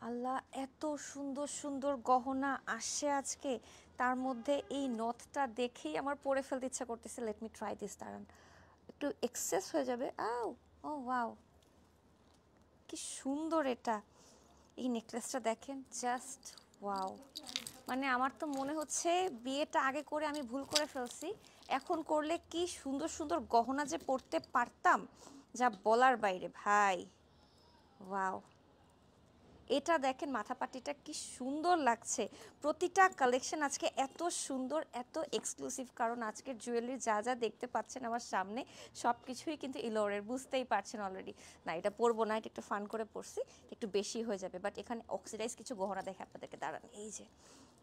আল্লাহ, এত সুন্দর সুন্দর গহনা আসছে আজকে। তার মধ্যে এই নথটা দেখেই আমার পরে ফেলতে ইচ্ছা করতেছে। লেট মি ট্রাই দিস, দাঁড়ান, একটু এক্সেস হয়ে যাবে। আও, ও ওয়াও, কি সুন্দর এটা। এই নেকলেসটা দেখেন, জাস্ট ওয়াও। মানে আমার তো মনে হচ্ছে বিয়েটা আগে করে আমি ভুল করে ফেলছি। এখন করলে কি সুন্দর সুন্দর গহনা যে পরতে পারতাম, যা বলার বাইরে ভাই। ওয়াও, এটা দেখেন মাথাপাটিটা কি সুন্দর লাগছে। প্রতিটা কালেকশন আজকে এত সুন্দর, এত এক্সক্লুসিভ, কারণ আজকের জুয়েলারি যা যা দেখতে পাচ্ছেন আমার সামনে সব কিছুই কিন্তু ইলোরের, বুঝতেই পারছেন অলরেডি। না, এটা পরবো না, এটা একটু ফান করে পরছি, একটু বেশি হয়ে যাবে। বাট এখানে অক্সিডাইজ কিছু গহনা দেখে আপনাদেরকে, দাঁড়ান, এই যে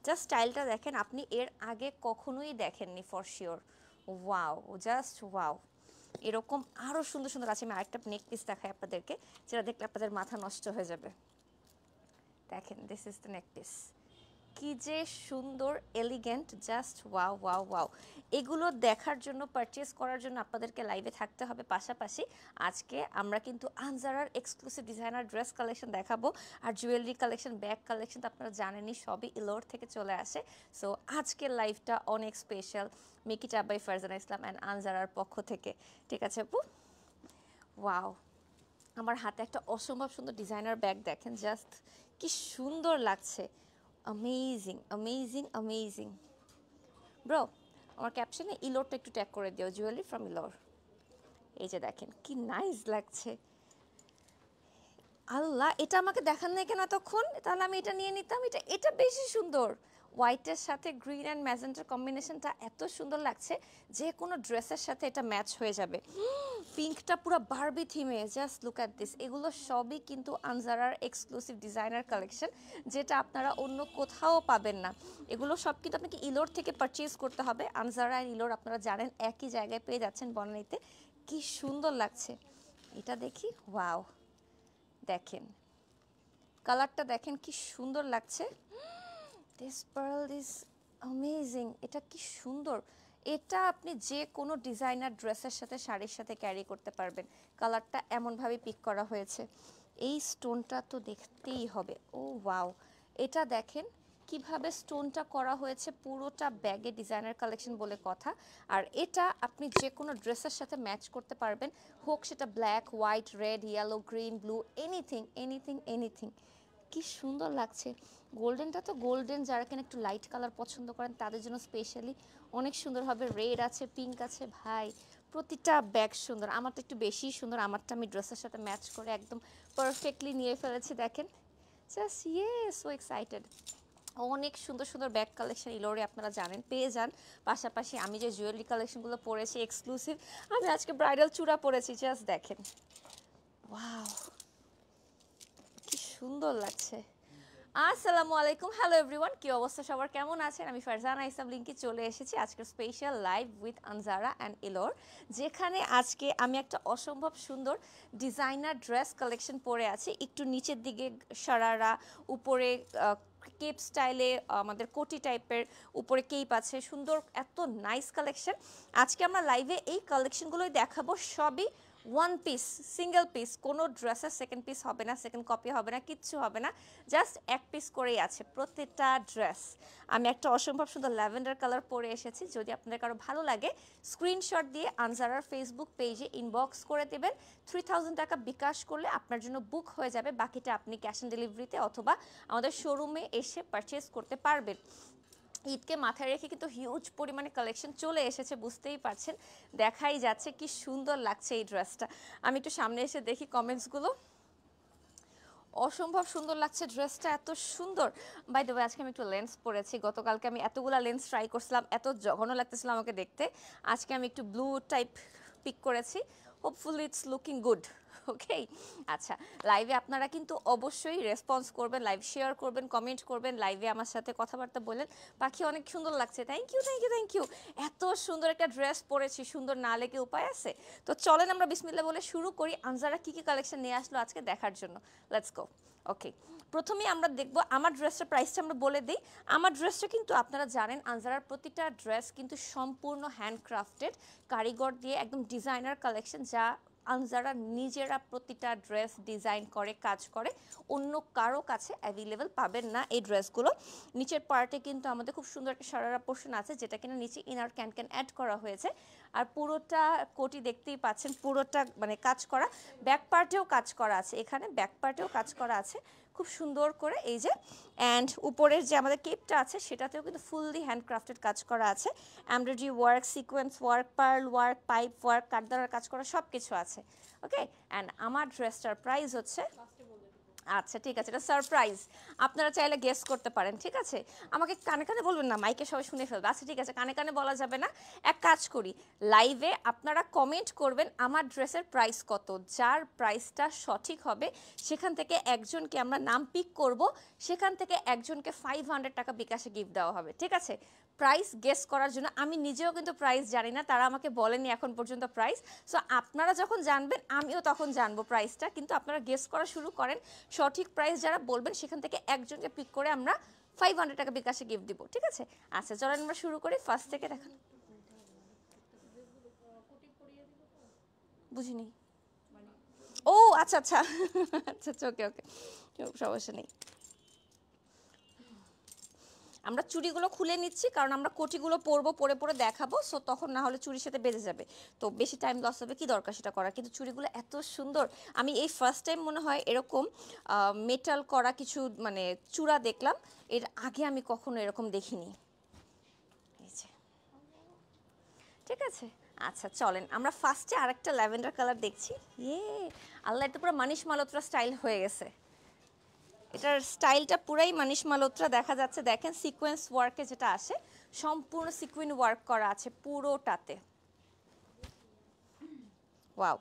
জাস্ট স্টাইলটা দেখেন, আপনি এর আগে কখনোই দেখেননি for sure. Wow, just wow. এরকম আরও সুন্দর সুন্দর আছে। আমি আরেকটা নেক পিস দেখাই আপনাদেরকে, যেটা দেখলে আপনাদের মাথা নষ্ট হয়ে যাবে। দেখেন, দিস ইজ দ্য নেকপিস, কি যে সুন্দর, elegant, just wow wow wow. এগুলো দেখার জন্য, পারচেস করার জন্য আপনাদেরকে লাইভে থাকতে হবে। পাশাপাশি আজকে আমরা কিন্তু আনজারার এক্সক্লুসিভ ডিজাইনার ড্রেস কালেকশন দেখাবো, আর জুয়েলারি কালেকশন, ব্যাগ কালেকশন তো আপনারা জানেনই, সবই ইলোর থেকে চলে আসে। সো আজকের লাইভটা অনেক special, make it up by Farzana Islam and আনজারার পক্ষ থেকে। ঠিক আছে আপু? ওয়াও, আমার হাতে একটা অসম্ভব সুন্দর ডিজাইনার ব্যাগ দেখেন, জাস্ট কি সুন্দর লাগছে। Amazing amazing amazing. ব্রো, আমার ক্যাপশনে ইলোরটা একটু ট্যাগ করে দিও, জুয়েলারি ফ্রম ইলোর। এই যে দেখেন কি নাইস লাগছে। আল্লাহ, এটা আমাকে দেখান নাই কেন এতক্ষণ? তাহলে আমি এটা নিয়ে নিতাম। এটা এটা বেশি সুন্দর। হোয়াইটের সাথে গ্রিন অ্যান্ড ম্যাজেন্টার কম্বিনেশনটা এত সুন্দর লাগছে, যে কোনো ড্রেসের সাথে এটা ম্যাচ হয়ে যাবে। পিঙ্কটা পুরো বারবি থিমে, জাস্ট লুক অ্যাট দিস। এগুলো সবই কিন্তু আনজারার এক্সক্লুসিভ ডিজাইনার কালেকশন, যেটা আপনারা অন্য কোথাও পাবেন না। এগুলো সব কিন্তু আপনাকে ইলোর থেকে পারচেজ করতে হবে। আনজারা আর ইলোর আপনারা জানেন একই জায়গায় পেয়ে যাচ্ছেন বনানীতে। কি সুন্দর লাগছে এটা, দেখি। ওয়াও, দেখেন কালারটা, দেখেন কি সুন্দর লাগছে। This pearl is amazing. এটা কি সুন্দর। এটা আপনি যে কোনো ডিজাইনার ড্রেসের সাথে, শাড়ির সাথে ক্যারি করতে পারবেন। কালারটা এমনভাবে পিক করা হয়েছে। এই স্টোনটা তো দেখতেই হবে। ও ওয়াও, এটা দেখেন কিভাবে স্টোনটা করা হয়েছে, পুরোটা ব্যাগে ডিজাইনার কালেকশন বলে কথা। আর এটা আপনি যে কোনো ড্রেসের সাথে ম্যাচ করতে পারবেন, হোক সেটা black, white, red, yellow, green, blue, anything anything anything. কি সুন্দর লাগছে। গোল্ডেনটা তো গোল্ডেন, যারা কিনা একটু লাইট কালার পছন্দ করেন তাদের জন্য স্পেশালি অনেক সুন্দর হবে। রেড আছে, পিঙ্ক আছে, ভাই প্রতিটা ব্যাগ সুন্দর। আমার তো একটু বেশি সুন্দর, আমারটা আমি ড্রেসের সাথে ম্যাচ করে একদম পারফেক্টলি নিয়ে ফেলেছি। দেখেন, জাস্ট সো এক্সাইটেড। অনেক সুন্দর সুন্দর ব্যাগ কালেকশন ইলোরে আপনারা জানেন পেয়ে যান। পাশাপাশি আমি যে জুয়েলারি কালেকশনগুলো পরেছি এক্সক্লুসিভ, আমি আজকে ব্রাইডাল চূড়া পরেছি, জাস্ট দেখেন। ওয়াও, কি সুন্দর লাগছে। আসসালামু আলাইকুম, হ্যালো এভরিওয়ান, কি অবস্থা সবার, কেমন আছেন? আমি ফারজানা ইসলাম লিঙ্কি চলে এসেছি আজকের special live with Anjara and ইলোর, যেখানে আজকে আমি একটা অসম্ভব সুন্দর ডিজাইনার ড্রেস কালেকশন পরে আছি। একটু নিচের দিকে শারারা, উপরে কেপ স্টাইলে আমাদের কোটি টাইপের, উপরে কেপ আছে, সুন্দর এত নাইস কালেকশন। আজকে আমরা লাইভে এই কালেকশনগুলোই দেখাবো, সবই ওয়ান পিস, সিঙ্গেল পিস, কোনো ড্রেসের সেকেন্ড পিস হবে না, সেকেন্ড কপি হবে না, কিচ্ছু হবে না, জাস্ট এক পিস করেই আছে প্রত্যেকটা ড্রেস। আমি একটা অসম্ভব সুন্দর ল্যাভেন্ডার কালার পরে এসেছি। যদি আপনাদের কারো ভালো লাগে, স্ক্রিনশট দিয়ে আনজারার ফেসবুক পেজে ইনবক্স করে দেবেন। 3000 টাকা বিকাশ করলে আপনার জন্য বুক হয়ে যাবে, বাকিটা আপনি ক্যাশ অন ডেলিভারিতে অথবা আমাদের শোরুমে এসে পারচেস করতে পারবেন। ঈদকে মাথায় রেখে কিন্তু হিউজ পরিমাণে কালেকশন চলে এসেছে, বুঝতেই পারছেন, দেখাই যাচ্ছে কি সুন্দর লাগছে এই ড্রেসটা। আমি একটু সামনে এসে দেখি কমেন্টসগুলো। অসম্ভব সুন্দর লাগছে ড্রেসটা, এত সুন্দর। বাই দ্য ওয়ে, আজকে আমি একটু লেন্স পরেছি। গতকালকে আমি এতগুলা লেন্স ট্রাই করছিলাম, এত জঘন্য লাগতেছিল আমাকে দেখতে। আজকে আমি একটু ব্লু টাইপ পিক করেছি, হোপফুলি ইটস লুকিং গুড। ওকে, আচ্ছা, লাইভে আপনারা কিন্তু অবশ্যই রেসপন্স করবেন, লাইভ শেয়ার করবেন, কমেন্ট করবেন, লাইভে আমার সাথে কথাবার্তা বলেন। পাখি অনেক সুন্দর লাগছে, thank you thank you thank you. এত সুন্দর একটা ড্রেস পরেছি, সুন্দর না লেগে উপায় আছে? তো চলেন আমরা বিসমিল্লাহ বলে শুরু করি আনজারা কী কী কালেকশন নিয়ে আসলো আজকে দেখার জন্য। Let's go. ওকে, প্রথমেই আমরা দেখব আমার ড্রেসটার প্রাইসটা আমরা বলে দিই। আমার ড্রেসটা কিন্তু আপনারা জানেন আনজারার প্রতিটা ড্রেস কিন্তু সম্পূর্ণ হ্যান্ডক্রাফটেড, কারিগর দিয়ে একদম ডিজাইনার কালেকশন, যা যারা নিজেরা প্রতিটা ড্রেস ডিজাইন করে কাজ করে অন্য কারো কাছে অ্যাভেলেবেল পাবেন না এই ড্রেসগুলো। নিচের পার্টে কিন্তু আমাদের খুব সুন্দর একটা সারারা পোর্শন আছে যেটা কিনা নিচে ইনার ক্যান অ্যাড করা হয়েছে, আর পুরোটা কোটি দেখতেই পাচ্ছেন পুরোটা মানে কাজ করা, ব্যাক পার্টেও কাজ করা আছে, এখানে ব্যাক পার্টেও কাজ করা আছে খুব সুন্দর করে এই যে। অ্যান্ড উপরের যে আমাদের কেপটা আছে সেটাতেও কিন্তু ফুললি হ্যান্ডক্রাফটেড কাজ করা আছে, embroidery work, sequence work, pearl work, pipe work, কাঠদারার কাজ করা সব কিছু আছে। ওকে, অ্যান্ড আমার ড্রেসটার প্রাইস হচ্ছে, আচ্ছা ঠিক আছে, এটা সারপ্রাইজ, আপনারা চাইলে গেস করতে পারেন, ঠিক আছে? আমাকে কানে কানে বলবেন না, মাইকে সবাই শুনে ফেলবে। আচ্ছা ঠিক আছে, কানে কানে বলা যাবে না, এক কাজ করি, লাইভে আপনারা কমেন্ট করবেন আমার ড্রেসের প্রাইস কত, যার প্রাইসটা সঠিক হবে সেখান থেকে একজনকে আমরা নাম পিক করব, সেখান থেকে একজনকে 500 টাকা বিকাশে গিফট দেওয়া হবে, ঠিক আছে? প্রাইস গেস করার জন্য আমি নিজেও কিন্তু প্রাইস জানি না, তারা আমাকে বলেনি এখন পর্যন্ত প্রাইস। সো আপনারা যখন জানবেন আমিও তখন জানবো প্রাইসটা, কিন্তু আপনারা গেস করা শুরু করেন, সঠিক প্রাইস যারা বলবেন সেখান থেকে একজনকে পিক করে আমরা 500 টাকা বিকাশে গিফট দিব, ঠিক আছে? আচ্ছা চলেন আমরা শুরু করি, ফার্স্ট থেকে দেখান। বুঝিনি। ও আচ্ছা আচ্ছা আচ্ছা আচ্ছা, ওকে ওকে, সমস্যা নেই। আমরা চুড়িগুলো খুলে নিচ্ছি কারণ আমরা কোটিগুলো পরবো, পরে পরে দেখাবো, সো তখন না হলে চুরির সাথে বেজে যাবে, তো বেশি টাইম লস হবে, কি দরকার সেটা করার। কিন্তু চুড়িগুলো এত সুন্দর, আমি এই ফার্স্ট টাইম মনে হয় এরকম মেটাল করা কিছু মানে চূড়া দেখলাম, এর আগে আমি কখনো এরকম দেখিনি, এই যে, ঠিক আছে? আচ্ছা চলেন আমরা ফার্স্টে আরেকটা ল্যাভেন্ডার কালার দেখছি। আল্লাহ, এটা পুরো মানিশ মালহোত্রা স্টাইল হয়ে গেছে, এটার স্টাইলটা পুরাই মানিশ মালহোত্রা দেখা যাচ্ছে, দেখেন সিকোয়েন্স ওয়ার্কে যেটা আসে সম্পূর্ণ সিকুইন ওয়ার্ক করা আছে পুরোটাতে, ওয়াও।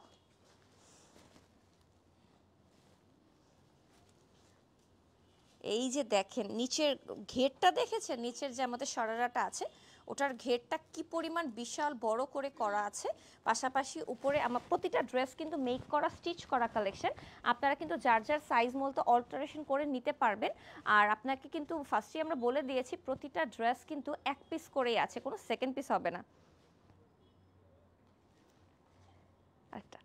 এই যে দেখেন নিচের ঘেরটা দেখেছেন, নিচের যে আমাদের শরারাটা আছে ওটার ঘেরটা কি পরিমাণ বিশাল বড় করে করা আছে, পাশাপাশি উপরে আমার প্রতিটা ড্রেস কিন্তু মেক করা স্টিচ করা কালেকশন, আপনারা কিন্তু যার যার সাইজ মতো অল্টারেশন করে নিতে পারবেন। আর আপনাকে কিন্তু ফার্স্টেই আমরা বলে দিয়েছি প্রতিটা ড্রেস কিন্তু এক পিস করেই আছে, কোনো সেকেন্ড পিস হবে না। আরেকটা,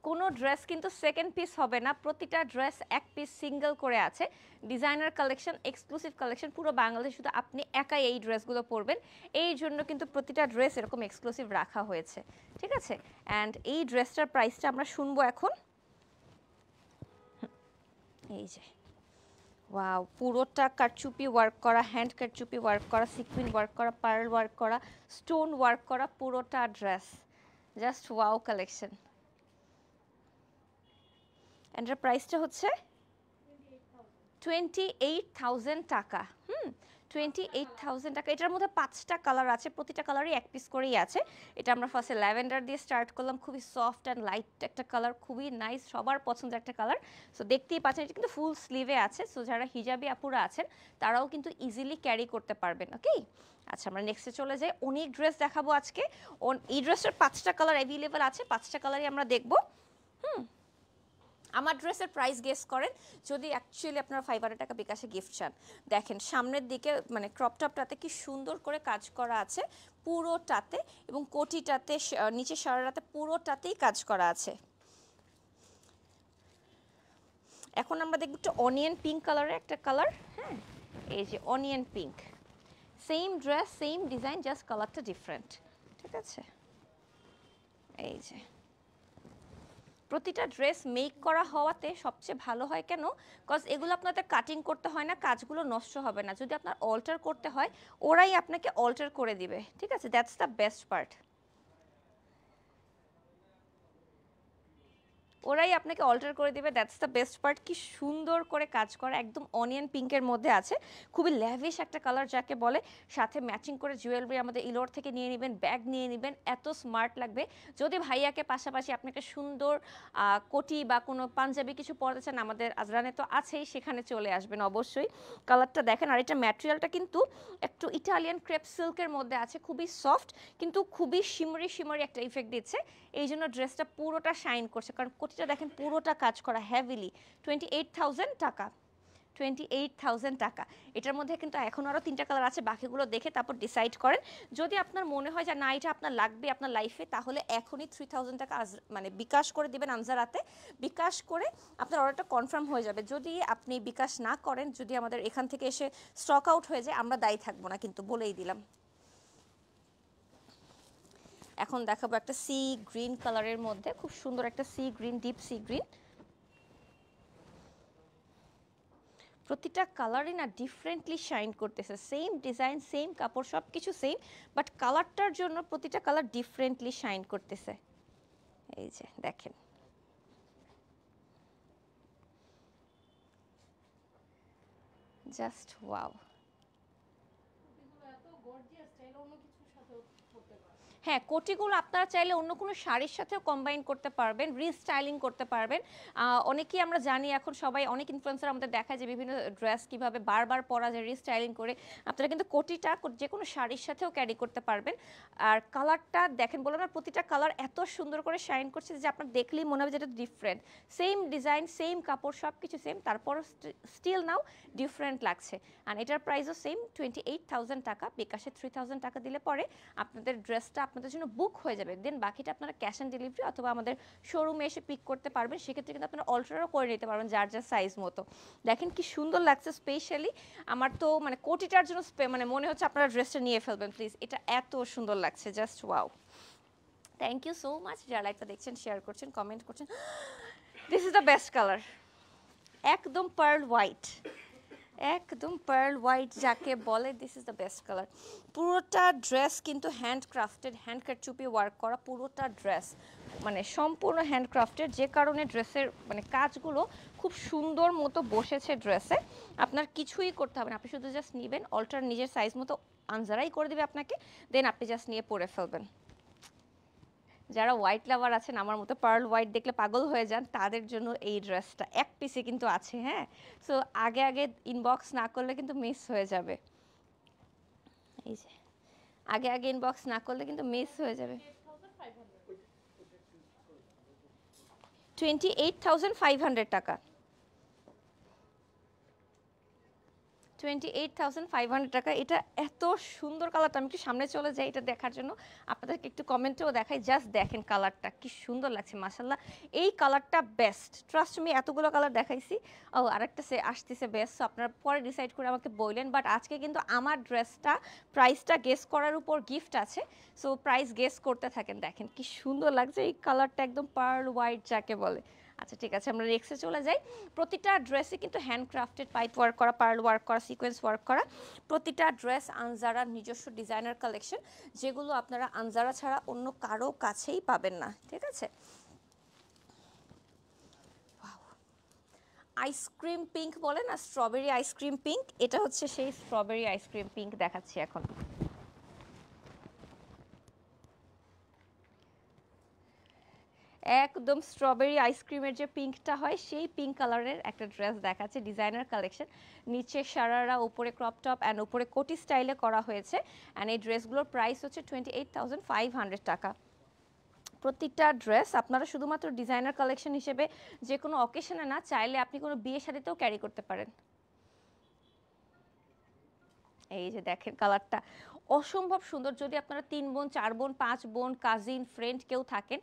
কোনো ড্রেস কিন্তু সেকেন্ড পিস হবে না, প্রতিটা ড্রেস এক পিস সিঙ্গেল করে আছে, ডিজাইনার কালেকশন, এক্সক্লুসিভ কালেকশন, পুরো বাংলাদেশ শুধু আপনি একাই এই ড্রেসগুলো পরবেন, এই জন্য কিন্তু প্রতিটা ড্রেস এরকম এক্সক্লুসিভ রাখা হয়েছে, ঠিক আছে? অ্যান্ড এই ড্রেসটার প্রাইসটা আমরা শুনবো এখন। এই যে ওয়াও, পুরোটা কারচুপি ওয়ার্ক করা, হ্যান্ড কারচুপি ওয়ার্ক করা, সিকুইন ওয়ার্ক করা, পার্ল ওয়ার্ক করা, স্টোন ওয়ার্ক করা, পুরোটা ড্রেস জাস্ট ওয়াও কালেকশন। এটার প্রাইসটা হচ্ছে 28,000 টাকা। 28,000 টাকা। এটার মধ্যে 5টা কালার আছে, প্রতিটা কালারই এক পিস করেই আছে। এটা আমরা ফার্স্টে ল্যাভেন্ডার দিয়ে স্টার্ট করলাম, খুবই সফট অ্যান্ড লাইট একটা কালার, খুবই নাইস, সবার পছন্দের একটা কালার। সো দেখতেই পাচ্ছেন এটা কিন্তু ফুল স্লিভে আছে, সো যারা হিজাবি আপুরা আছেন তারাও কিন্তু ইজিলি ক্যারি করতে পারবেন। ওকে, আচ্ছা আমরা নেক্সটে চলে যাই। অনেক ড্রেস দেখাবো আজকে, এই ড্রেসটার 5টা কালার অ্যাভেলেবেল আছে, 5টা কালারই আমরা দেখবো। আমার ড্রেসের প্রাইস গেস করেন যদি অ্যাকচুয়ালি আপনারা 500 টাকা বিকাশে গিফট চান। দেখেন সামনের দিকে মানে ক্রপ টপটাতে কি সুন্দর করে কাজ করা আছে পুরোটাতে, এবং কোটিটাতে নিচে শরারাতে পুরোটাতেই কাজ করা আছে। এখন আমরা দেখব একটু অনিয়ন পিঙ্ক কালারের একটা কালার। হ্যাঁ, এই যে onion pink, same dress same design, just কালারটা ডিফারেন্ট, ঠিক আছে? এই যে প্রতিটা ড্রেস মেক করা হওয়াতে সবচেয়ে ভালো হয়, কেন? কজ এগুলো আপনাদের কাটিং করতে হয় না, কাজগুলো নষ্ট হবে না। যদি আপনার অল্টার করতে হয় ওরাই আপনাকে অল্টার করে দিবে, ঠিক আছে? দ্যাটস দ্য বেস্ট পার্ট, ওরাই আপনাকে অল্টার করে দিবে, দ্যাটস দ্য বেস্ট পার্ট। কি সুন্দর করে কাজ করা, একদম অনিয়ন পিঙ্কের মধ্যে আছে, খুবই ল্যাভিশ একটা কালার যাকে বলে। সাথে ম্যাচিং করে জুয়েলারি আমাদের ইলোর থেকে নিয়ে নেবেন, ব্যাগ নিয়ে নেবেন, এত স্মার্ট লাগবে। যদি ভাইয়াকে পাশাপাশি আপনাকে সুন্দর কোটি বা কোনো পাঞ্জাবি কিছু পরতে চান, আমাদের আজরানে তো আছেই, সেখানে চলে আসবেন অবশ্যই। কালারটা দেখেন, আর এটা ম্যাটেরিয়ালটা কিন্তু একটু ইটালিয়ান ক্রেপ সিল্কের মধ্যে আছে, খুবই সফট কিন্তু খুবই শিমরি শিমরি একটা ইফেক্ট দিচ্ছে, এই জন্য ড্রেসটা পুরোটা শাইন করছে, কারণ কোটিটা দেখেন পুরোটা কাজ করা হেভিলি। 28,000 টাকা, 28,000 টাকা। এটার মধ্যে কিন্তু এখন আরও 3টা কালার আছে, বাকিগুলো দেখে তারপর ডিসাইড করেন। যদি আপনার মনে হয় যে না এটা আপনার লাগবে আপনার লাইফে, তাহলে এখনই 3000 টাকা মানে বিকাশ করে দিবেন আনজারাতে। বিকাশ করে আপনার অর্ডারটা কনফার্ম হয়ে যাবে। যদি আপনি বিকাশ না করেন, যদি আমাদের এখান থেকে এসে স্টক আউট হয়ে যায়, আমরা দায়ী থাকবো না, কিন্তু বলেই দিলাম। এখন দেখাবো একটা সি গ্রিন কালারের মধ্যে, খুব সুন্দর একটা sea green, deep sea green. প্রতিটা কালারই না ডিফারেন্টলি শাইন করতেছে, সেম ডিজাইন সেম কাপড় সব কিছু সেম, বাট কালারটার জন্য প্রতিটা কালার ডিফারেন্টলি শাইন করতেছে। এই যে দেখেন, জাস্ট ওয়াও। হ্যাঁ, কোটিগুলো আপনারা চাইলে অন্য কোনো শাড়ির সাথেও কম্বাইন করতে পারবেন, রিস্টাইলিং করতে পারবেন। অনেকেই আমরা জানি এখন সবাই, অনেক ইনফ্লুয়েন্সার আমাদের দেখায় যে বিভিন্ন ড্রেস কিভাবে বারবার পরা যায় রিস্টাইলিং করে। আপনারা কিন্তু কোটিটা যে কোনো শাড়ির সাথেও ক্যারি করতে পারবেন। আর কালারটা দেখেন, বললাম না প্রতিটা কালার এত সুন্দর করে শাইন করছে যে আপনার দেখলেই মনে হবে যে এটা ডিফারেন্ট। সেম ডিজাইন সেম কাপড় সব কিছু সেম, তারপরও স্টিল নাও ডিফারেন্ট লাগছে। আর এটার প্রাইসও সেম 28,000 টাকা। বিকাশে 3000 টাকা দিলে পরে আপনাদের ড্রেসটা আপনাদের জন্য বুক হয়ে যাবে। দেন বাকিটা আপনারা ক্যাশ অন ডেলিভারি অথবা আমাদের শোরুমে এসে পিক করতে পারবেন। সেক্ষেত্রে কিন্তু আপনারা অল্টারও করে নিতে পারবেন যার যার সাইজ মতো। দেখেন কি সুন্দর লাগছে, স্পেশালি আমার তো মানে কোটিটার জন্য মানে মনে হচ্ছে আপনারা ড্রেসটা নিয়ে ফেলবেন প্লিজ, এটা এত সুন্দর লাগছে, just wow. Thank you so much যারা লাইভটা দেখছেন, শেয়ার করছেন, কমেন্ট করছেন। This is the best colour, একদম পার্ল হোয়াইট, একদম পার্ল হোয়াইট যাকে বলে, this is the best colour. পুরোটা ড্রেস কিন্তু হ্যান্ডক্রাফটেড, হ্যান্ডকারচুপি ওয়ার্ক করা পুরোটা ড্রেস, মানে সম্পূর্ণ হ্যান্ডক্রাফটেড, যে কারণে ড্রেসের মানে কাজগুলো খুব সুন্দর মতো বসেছে ড্রেসে। আপনার কিছুই করতে হবে না, আপনি শুধু জাস্ট নেবেন, অল্টার নিজের সাইজ মতো আনজারাই করে দেবে আপনাকে, দেন আপনি জাস্ট নিয়ে পরে ফেলবেন। যারা হোয়াইট লাভার আছেন আমার মতো, পার্ল হোয়াইট দেখলে পাগল হয়ে যান, তাদের জন্য এই ড্রেসটা এক পিসে কিন্তু আছে। হ্যাঁ, সো আগে আগে ইনবক্স না করলে কিন্তু মিস হয়ে যাবে। এই যে আগে আগে ইনবক্স না করলে কিন্তু মিস হয়ে যাবে। 28,500 টাকা, 28,500 টাকা। এটা এত সুন্দর কালারটা, আমি একটু সামনে চলে যাই এটা দেখার জন্য, আপনাদেরকে একটু কমেন্টেও দেখাই। জাস্ট দেখেন কালারটা কি সুন্দর লাগছে, মাশাল্লাহ এই কালারটা বেস্ট, ট্রাস্ট মি। এতগুলো কালার দেখাইছি, ও আরেকটা আসতেছে বেস্ট, আপনারা পরে ডিসাইড করে আমাকে বললেন। বাট আজকে কিন্তু আমার ড্রেসটা প্রাইসটা গেস করার উপর গিফট আছে, সো প্রাইস গেস করতে থাকেন। দেখেন কি সুন্দর লাগছে এই কালারটা, একদম পার্ল হোয়াইট যাকে বলে। আচ্ছা ঠিক আছে, আমরা নেক্সটে চলে যাই। প্রতিটা ড্রেসে কিন্তু হ্যান্ডক্রাফটেড, পাইপ ওয়ার্ক করা, পার্ল ওয়ার্ক করা, সিকোয়েন্স ওয়ার্ক করা। প্রতিটা ড্রেস আনজারার নিজস্ব ডিজাইনার কালেকশন, যেগুলো আপনারা আনজারা ছাড়া অন্য কারো কাছেই পাবেন না। ঠিক আছে, আইসক্রিম পিঙ্ক বলে না, স্ট্রবেরি আইসক্রিম পিঙ্ক, এটা হচ্ছে সেই স্ট্রবেরি আইসক্রিম পিঙ্ক দেখাচ্ছি এখন। একদম স্ট্রবেরি আইসক্রিমের যে পিঙ্কটা হয় সেই পিঙ্ক কালারের একটা ড্রেস দেখাচ্ছে, ডিজাইনার কালেকশন। নিচে শারারা, উপরে ক্রপ টপ অ্যান্ড উপরে কোটি স্টাইলে করা হয়েছে। অ্যান্ড এই ড্রেসগুলোর প্রাইস হচ্ছে 28,500 টাকা। প্রত্যেকটা ড্রেস আপনারা শুধুমাত্র ডিজাইনার কালেকশন হিসেবে যে কোনো অকেশনে না, চাইলে আপনি কোনো বিয়ে শাদিতেও ক্যারি করতে পারেন। এই যে দেখেন কালারটা অসম্ভব সুন্দর। যদি আপনারা 3 বোন, 4 বোন, 5 বোন, কাজিন, ফ্রেন্ড কেউ থাকেন,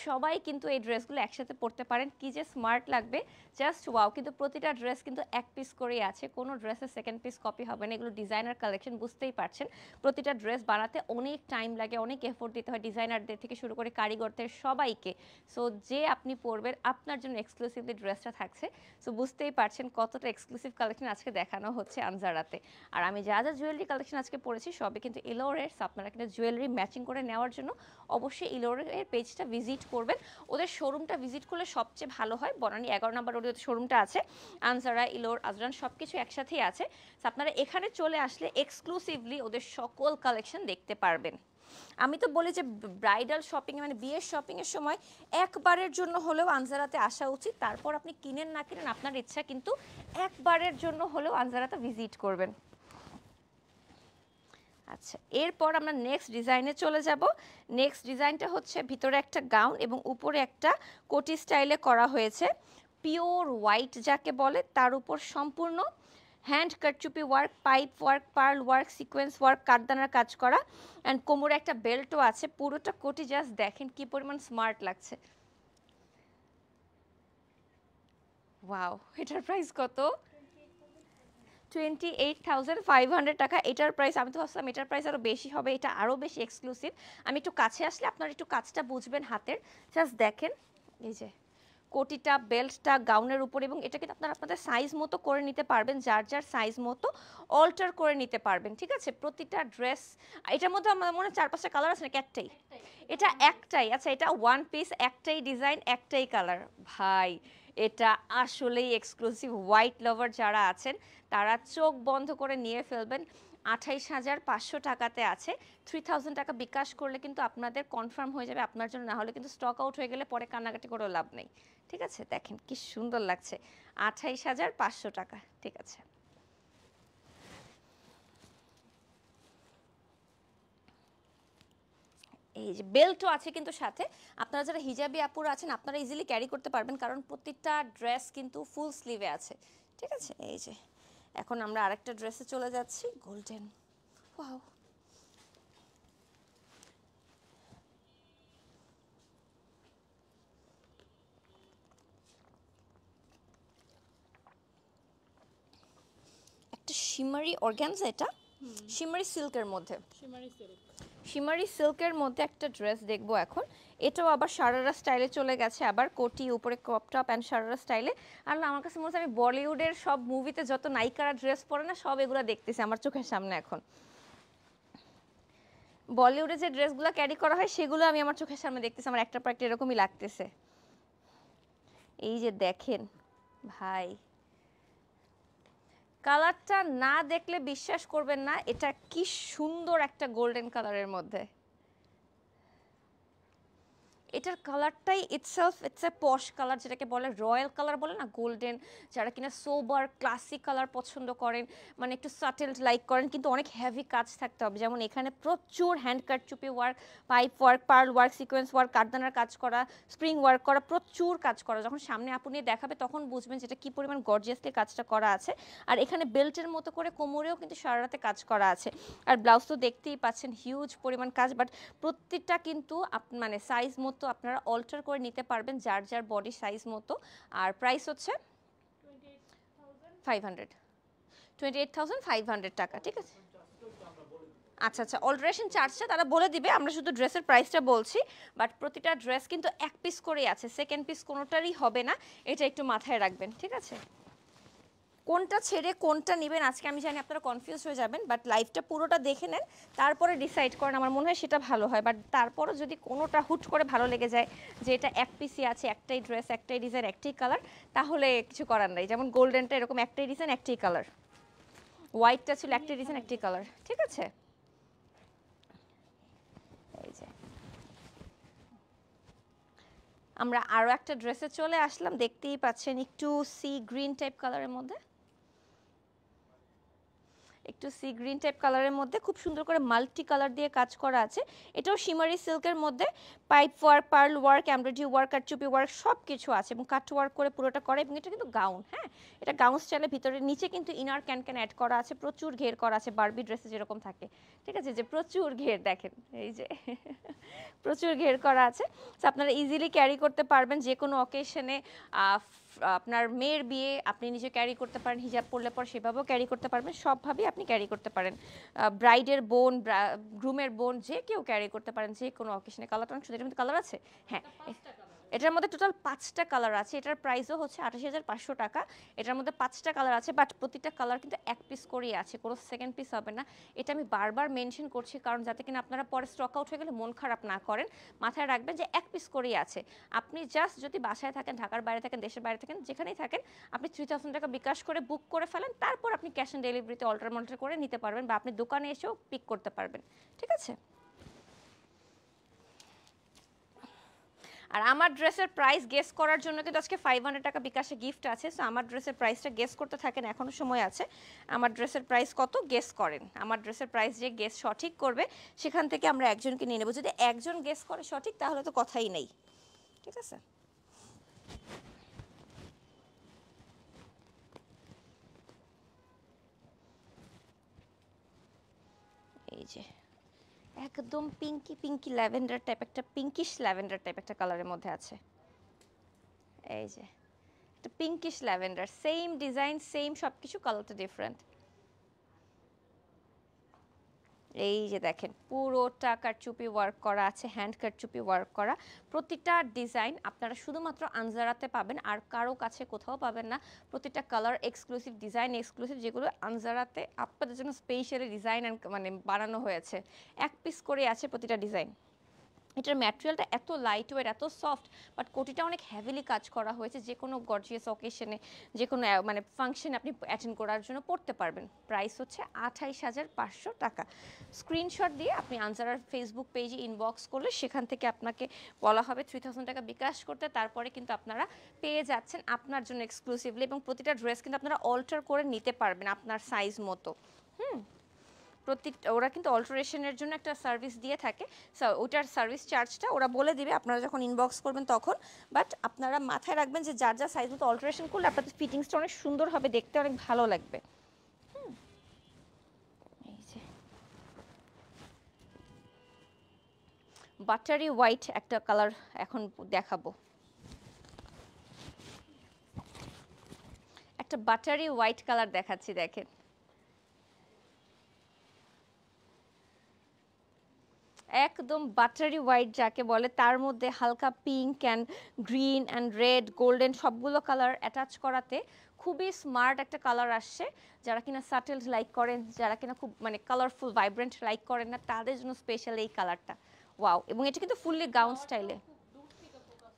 সবাই কিন্তু এই ড্রেসগুলো একসাথে পরতে পারেন। কি যে স্মার্ট লাগবে, জাস্ট ওয়াও। কিন্তু প্রতিটা ড্রেস কিন্তু এক পিস করেই আছে, কোনো ড্রেসের সেকেন্ড পিস কপি হবে না। এগুলো ডিজাইনার কালেকশন, বুঝতেই পারছেন। প্রতিটা ড্রেস বানাতে অনেক টাইম লাগে, অনেক এফোর্ট দিতে হয় ডিজাইনারদের থেকে শুরু করে কারিগরদের সবাইকে। সো যে আপনি পরবেন, আপনার জন্য এক্সক্লুসিভলি ড্রেসটা থাকছে। সো বুঝতেই পারছেন কতটা এক্সক্লুসিভ কালেকশন আজকে দেখানো হচ্ছে আনজারাতে। আর আমি যা যা জুয়েলারি কালেকশন আজকে পরেছি সবই কিন্তু ইলোরের। আপনারা কিন্তু জুয়েলারি ম্যাচিং করে নেওয়ার জন্য অবশ্যই ইলোরের পেজটা ভিজিট করবেন। ওদের শোরুমটা ভিজিট করলে সবচেয়ে ভালো হয়। বনানী 11 নম্বর রোডে ওদের শোরুমটা আছে। আনজারা, ইলোর, আজরান সব কিছু একসাথেই আছে। আপনারা এখানে চলে আসলে এক্সক্লুসিভলি ওদের সকল কালেকশন দেখতে পারবেন। আমি তো বলি যে ব্রাইডাল শপিং মানে বিয়ের শপিংয়ের সময় একবারের জন্য হলেও আনজারাতে আসা উচিত। তারপর আপনি কিনেন না কিনেন আপনার ইচ্ছা, কিন্তু একবারের জন্য হলেও আনজারাতে ভিজিট করবেন। আচ্ছা, এরপর আমরা নেক্সট ডিজাইনে চলে যাব। নেক্সট ডিজাইনটা হচ্ছে ভিতরে একটা গাউন এবং উপরে একটা কোটি স্টাইলে করা হয়েছে, পিওর হোয়াইট যাকে বলে, তার উপর সম্পূর্ণ হ্যান্ড কারচুপি work, pipe work, pearl work, sequence work, কাঠদানার কাজ করা, অ্যান্ড কোমরে একটা বেল্টও আছে। পুরোটা কোটি জাস্ট দেখেন কি পরিমাণ স্মার্ট লাগছে। ওয়াও, এটার প্রাইস কত? 28,500 টাকা এটার প্রাইস। আমি তো ভাবছিলাম এটার প্রাইস আরও বেশি হবে, এটা আরও বেশি এক্সক্লুসিভ। আমি একটু কাছে আসলে আপনারা একটু কাজটা বুঝবেন হাতের। জাস্ট দেখেন এই যে কোটিটা, বেল্টটা গাউনের উপর, এবং এটা কিন্তু আপনারা আপনাদের সাইজ মতো করে নিতে পারবেন, যার যার সাইজ মতো অল্টার করে নিতে পারবেন, ঠিক আছে? প্রতিটা ড্রেস, এটার মধ্যে আমার মনে হয় 4-5টা কালার আছে নাকি একটাই? এটা একটাই। আচ্ছা, এটা ওয়ান পিস, একটাই ডিজাইন, একটাই কালার। ভাই এটা আসলেই এক্সক্লুসিভ। হোয়াইট লাভার যারা আছেন তারা চোখ বন্ধ করে নিয়ে ফেলবেন। 28,500 টাকাতে আছে। 3000 টাকা বিকাশ করলে কিন্তু আপনাদের কনফার্ম হয়ে যাবে আপনার জন্য, না হলে কিন্তু স্টক আউট হয়ে গেলে পরে কান্নাকাটি করেও লাভ নেই, ঠিক আছে? দেখেন কি সুন্দর লাগছে, 28,500 টাকা, ঠিক আছে। এই যে বেল্টও আছে কিন্তু সাথে। আপনারা যারা হিজাবি আপুরা আছেন আপনারা ইজিলি ক্যারি করতে পারবেন, কারণ প্রত্যেকটা ড্রেস কিন্তু ফুল স্লিভে আছে, ঠিক আছে? এই যে এখন আমরা আরেকটা ড্রেসে চলে যাচ্ছি, গোল্ডেন। ওয়াও, একটা শিমারি অর্গানজা, এটা শিমারি সিল্কের মধ্যে, শিমারি সিল্কের মধ্যে একটা ড্রেস দেখবো এখন। এটাও আবার সারারা স্টাইলে চলে গেছে, আবার কোটি উপরে ক্রপ টপ অ্যান্ড সারারা স্টাইলে। আর না, আমার কাছে মনে হচ্ছে আমি বলিউডের সব মুভিতে যত নায়িকারা ড্রেস পরে না, সব এগুলো দেখতেছি আমার চোখের সামনে এখন। বলিউডে যে ড্রেসগুলো ক্যারি করা হয় সেগুলো আমি আমার চোখের সামনে দেখতেছি, আমার একটা পর একটা এরকমই লাগতেছে। এই যে দেখেন ভাই, কালারটা না দেখলে বিশ্বাস করবেন না, এটা কি সুন্দর একটা গোল্ডেন কালারের মধ্যে। এটার কালারটাই itself it's a posh colour, যেটাকে বলে রয়্যাল কালার বলে না, গোল্ডেন। যারা কিনা সোবার ক্লাসিক কালার পছন্দ করেন, মানে একটু সাটেল লাইক করেন, কিন্তু অনেক হেভি কাজ থাকতে হবে, যেমন এখানে প্রচুর হ্যান্ড কারচুপি work, pipe work, pearl work, sequence work, কাঠদানার কাজ করা, স্প্রিং ওয়ার্ক করা, প্রচুর কাজ করা। যখন সামনে আপনি দেখাবে তখন বুঝবেন যেটা কি পরিমাণ গর্জিয়াসলি কাজটা করা আছে। আর এখানে বেল্টের মতো করে কোমরেও কিন্তু সারারাতে কাজ করা আছে। আর ব্লাউজ তো দেখতেই পাচ্ছেন, হিউজ পরিমাণ কাজ, বাট প্রত্যেকটা কিন্তু মানে সাইজ মতো আপনারা অল্টার করে নিতে পারবেন, যার যার বডি সাইজ মতো। আর প্রাইস হচ্ছে 500, 28,500 টাকা, ঠিক আছে? আচ্ছা আচ্ছা, অল্টারেশন চার্জটা তারা বলে দিবে, আমরা শুধু ড্রেসের প্রাইসটা বলছি। বাট প্রতিটা ড্রেস কিন্তু এক পিস করেই আছে, সেকেন্ড পিস কোনোটারই হবে না, এটা একটু মাথায় রাখবেন, ঠিক আছে? কোনটা ছেড়ে কোনটা নেবেন আজকে আমি জানি আপনারা কনফিউজ হয়ে যাবেন, বাট লাইভটা পুরোটা দেখে নেন, তারপরে ডিসাইড করেন, আমার মনে হয় সেটা ভালো হয়। বাট তারপরও যদি কোনোটা হুট করে ভালো লেগে যায় যে এটা এক পিসি আছে, একটাই ড্রেস, একটাই ডিজাইন, একটাই কালার, তাহলে কিছু করার নাই। যেমন গোল্ডেনটা এরকম একটাই ডিজাইন, একটাই কালার, হোয়াইটটা ছিল একটাই ডিজাইন, একটাই কালার, ঠিক আছে? এই যে আমরা আরও একটা ড্রেসে চলে আসলাম, দেখতেই পাচ্ছেন একটু সি গ্রিন টাইপ কালারের মধ্যে, একটু সি গ্রিন টাইপ কালারের মধ্যে খুব সুন্দর করে মাল্টি কালার দিয়ে কাজ করা আছে। এটাও শিমারি সিল্কের মধ্যে pipe work, pearl work, embroidery work, আর চুপি ওয়ার্ক সব কিছু আছে, এবং কাট ওয়ার্ক করে পুরোটা করে। এবং এটা কিন্তু গাউন, হ্যাঁ, এটা গাউন স্টাইলের ভিতরে, নিচে কিন্তু ইনার ক্যান ক্যান অ্যাড করা আছে, প্রচুর ঘের করা আছে, বারবি ড্রেসে যেরকম থাকে, ঠিক আছে? যে প্রচুর ঘের দেখেন, এই যে প্রচুর ঘের করা আছে। তো আপনারা ইজিলি ক্যারি করতে পারবেন যে কোনো অকেশনে। আপনার মেয়ের বিয়ে আপনি নিজে ক্যারি করতে পারেন, হিজাব পরলে পর সেভাবেও ক্যারি করতে পারবেন, সবভাবেই আপনি ক্যারি করতে পারেন। ব্রাইডের বোন, গ্রুমের বোন, যে কেউ ক্যারি করতে পারেন যে কোনো অকেশনে। কালারটা অনেক সুন্দর, এটার মধ্যে কালার আছে, হ্যাঁ এটার মধ্যে টোটাল 5টা কালার আছে। এটার প্রাইসও হচ্ছে 28,500 টাকা। এটার মধ্যে 5টা কালার আছে, বাট প্রতিটা কালার কিন্তু এক পিস করেই আছে, কোনো সেকেন্ড পিস হবে না। এটা আমি বারবার মেনশন করছি, কারণ যাতে কিনা আপনারা পরে স্টক আউট হয়ে গেলে মন খারাপ না করেন। মাথায় রাখবেন যে এক পিস করেই আছে। আপনি জাস্ট যদি বাসায় থাকেন, ঢাকার বাইরে থাকেন, দেশের বাইরে থাকেন, যেখানেই থাকেন, আপনি 3000 টাকা বিকাশ করে বুক করে ফেলেন, তারপর আপনি ক্যাশ অন ডেলিভারিতে অল্টার মল্টার করে নিতে পারবেন, বা আপনি দোকানে এসেও পিক করতে পারবেন, ঠিক আছে? আর আমার ড্রেসের প্রাইস গেস করার জন্য কিন্তু আজকে 500 টাকা বিকাশে গিফট আছে। সো আমার ড্রেসের প্রাইসটা গেস করতে থাকেন, এখনও সময় আছে। আমার ড্রেসের প্রাইস কত গেস করেন। আমার ড্রেসের প্রাইস যে গেস সঠিক করবে সেখান থেকে আমরা একজনকে নিয়ে নেব। যদি একজন গেস করে সঠিক তাহলে তো কথাই নেই, ঠিক আছে? এই যে একদম পিঙ্কি পিঙ্কি ল্যাভেন্ডার টাইপ, একটা পিঙ্কিশ ল্যাভেন্ডার টাইপ একটা কালারের মধ্যে আছে। এই যে একটা pinkish lavender, same design same সবকিছু, কালারটা ডিফারেন্ট। এই যে দেখেন পুরোটা কারচুপি ওয়ার্ক করা আছে, হ্যান্ড কারচুপি ওয়ার্ক করা। প্রতিটা ডিজাইন আপনারা শুধুমাত্র আনজারাতে পাবেন, আর কারো কাছে কোথাও পাবেন না। প্রতিটা কালার এক্সক্লুসিভ, ডিজাইন এক্সক্লুসিভ, যেগুলো আনজারাতে আপনাদের জন্য স্পেশালি ডিজাইন মানে বানানো হয়েছে। এক পিস করে আছে প্রতিটা ডিজাইন। এটার ম্যাটেরিয়ালটা এত লাইট ওয়েট, এত সফট, বাট কোটিটা অনেক হেভিলি কাজ করা হয়েছে। যে কোনো গর্জিয়াস অকেশনে, যে কোনো মানে ফাংশনে আপনি অ্যাটেন্ড করার জন্য পড়তে পারবেন। প্রাইস হচ্ছে 28,500 টাকা। স্ক্রিনশট দিয়ে আপনি আনজারার ফেসবুক পেজে ইনবক্স করলে সেখান থেকে আপনাকে বলা হবে 3000 টাকা বিকাশ করতে, তারপরে কিন্তু আপনারা পেয়ে যাচ্ছেন আপনার জন্য এক্সক্লুসিভলি। এবং প্রতিটা ড্রেস কিন্তু আপনারা অল্টার করে নিতে পারবেন আপনার সাইজ মতো। ওরা কিন্তু অল্টারেশনের জন্য একটা সার্ভিস দিয়ে থাকে, ওটার সার্ভিস চার্জটা ওরা বলে দিবে আপনারা যখন ইনবক্স করবেন তখন। বাট আপনারা মাথায় রাখবেন যে যার যার সাইজ মতো অল্টারেশন করলে আপনাদের ফিটিংসটা অনেক সুন্দর হবে, দেখতে অনেক ভালো লাগবে। এই যে বাটারি হোয়াইট একটা কালার এখন দেখাবো, একটা বাটারি হোয়াইট কালার দেখাচ্ছি, দেখেন একদম বাটারি হোয়াইট যাকে বলে, তার মধ্যে হালকা pink and green and red golden সবগুলো কালার অ্যাটাচ করাতে খুবই স্মার্ট একটা কালার আসছে। যারা কিনা সাটেলড লাইক করেন, যারা কিনা খুব মানে কালারফুল ভাইব্রেন্ট লাইক করেন না, তাদের জন্য স্পেশাল এই কালারটা। ওয়াও, এবং এটা কিন্তু ফুললি গাউন স্টাইলে,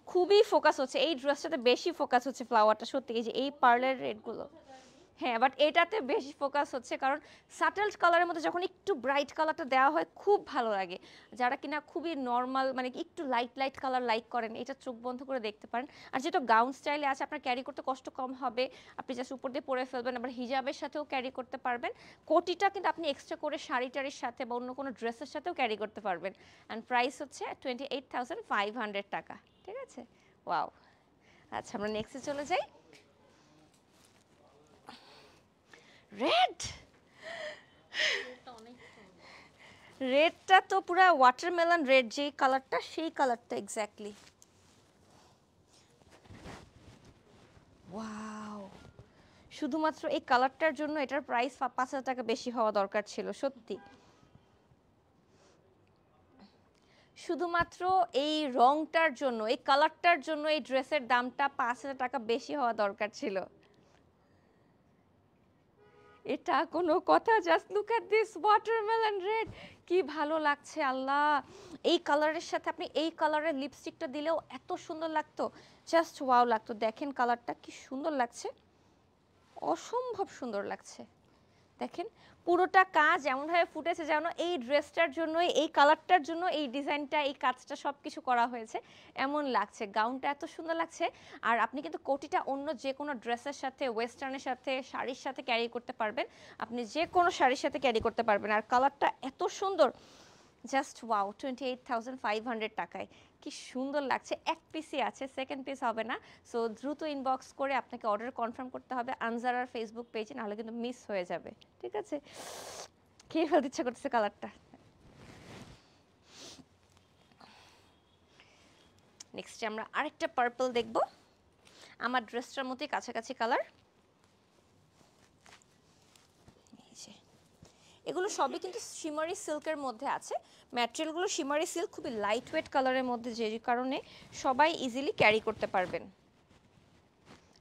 খুবই ফোকাস হচ্ছে এই ড্রেসটাতে, বেশি ফোকাস হচ্ছে ফ্লাওয়ারটা সত্যি। এই যে এই পার্লের রেডগুলো, হ্যাঁ, বাট এটাতে বেশি ফোকাস হচ্ছে কারণ সাটেলড কালারের মধ্যে যখন একটু ব্রাইট কালারটা দেওয়া হয় খুব ভালো লাগে। যারা কিনা খুবই নর্মাল মানে একটু লাইট লাইট কালার লাইক করেন, এটা চোখ বন্ধ করে দেখতে পারেন। আর যেটা গাউন স্টাইলে আছে, আপনার ক্যারি করতে কষ্ট কম হবে, আপনি জাস্ট উপর দিয়ে পরে ফেলবেন, আবার হিজাবের সাথেও ক্যারি করতে পারবেন। কোটিটা কিন্তু আপনি এক্সট্রা করে শাড়ি টাড়ির সাথে বা অন্য কোনো ড্রেসের সাথেও ক্যারি করতে পারবেন। অ্যান্ড প্রাইস হচ্ছে 28,500 টাকা। ঠিক আছে, ওয়াও। আচ্ছা, আমরা নেক্সটে চলে যাই। রেড, রেডটা তো পুরো ওয়াটারমেলন রেড, যেই কালারটা সেই কালারটা এক্স্যাক্টলি। ওয়াও, শুধুমাত্র এই কালারটার জন্য এটার প্রাইস 5,000 টাকা বেশি হওয়া দরকার ছিল সত্যি। শুধুমাত্র এই রংটার জন্য, এই কালারটার জন্য এই ড্রেসের দামটা 5,000 টাকা বেশি হওয়া দরকার ছিল। এটা কোনো কথা? Just look at this watermelon red, কি ভালো লাগছে আল্লাহ। এই কালারের সাথে আপনি এই কালারের লিপস্টিকটা দিলেও এত সুন্দর লাগতো, জাস্ট ওয়াও লাগতো। দেখেন কালারটা কি সুন্দর লাগছে, অসম্ভব সুন্দর লাগছে। দেখেন পুরোটা কাজ এমনভাবে ফুটেছে যেন এই ড্রেসটার জন্য, এই কালারটার জন্য এই ডিজাইনটা, এই কাজটা সব কিছু করা হয়েছে এমন লাগছে। গাউনটা এত সুন্দর লাগছে। আর আপনি কিন্তু কোটিটা অন্য যে কোনো ড্রেসের সাথে, ওয়েস্টার্নের সাথে, শাড়ির সাথে ক্যারি করতে পারবেন, আপনি যে কোনো শাড়ির সাথে ক্যারি করতে পারবেন। আর কালারটা এত সুন্দর, জাস্ট ওয়াও। 28,500 টাকায় কি সুন্দর লাগছে। এক পিসই আছে, সেকেন্ড পিস হবে না। সো দ্রুত ইনবক্স করে আপনাকে অর্ডার কনফার্ম করতে হবে আনজারার ফেসবুক পেজে, নাহলে কিন্তু মিস হয়ে যাবে। ঠিক আছে, খেয়ে ফেলতে ইচ্ছা করতেছে কালারটা। নেক্সটে আমরা আরেকটা পার্পল দেখব, আমার ড্রেসটার মতোই কাছাকাছি কালার। এগুলো সবই কিন্তু শিমারি সিল্কের মধ্যে আছে। ম্যাটেরিয়ালগুলো শিমারি সিল্ক, খুবই লাইট ওয়েট কালারের মধ্যে, যে কারণে সবাই ইজিলি ক্যারি করতে পারবেন।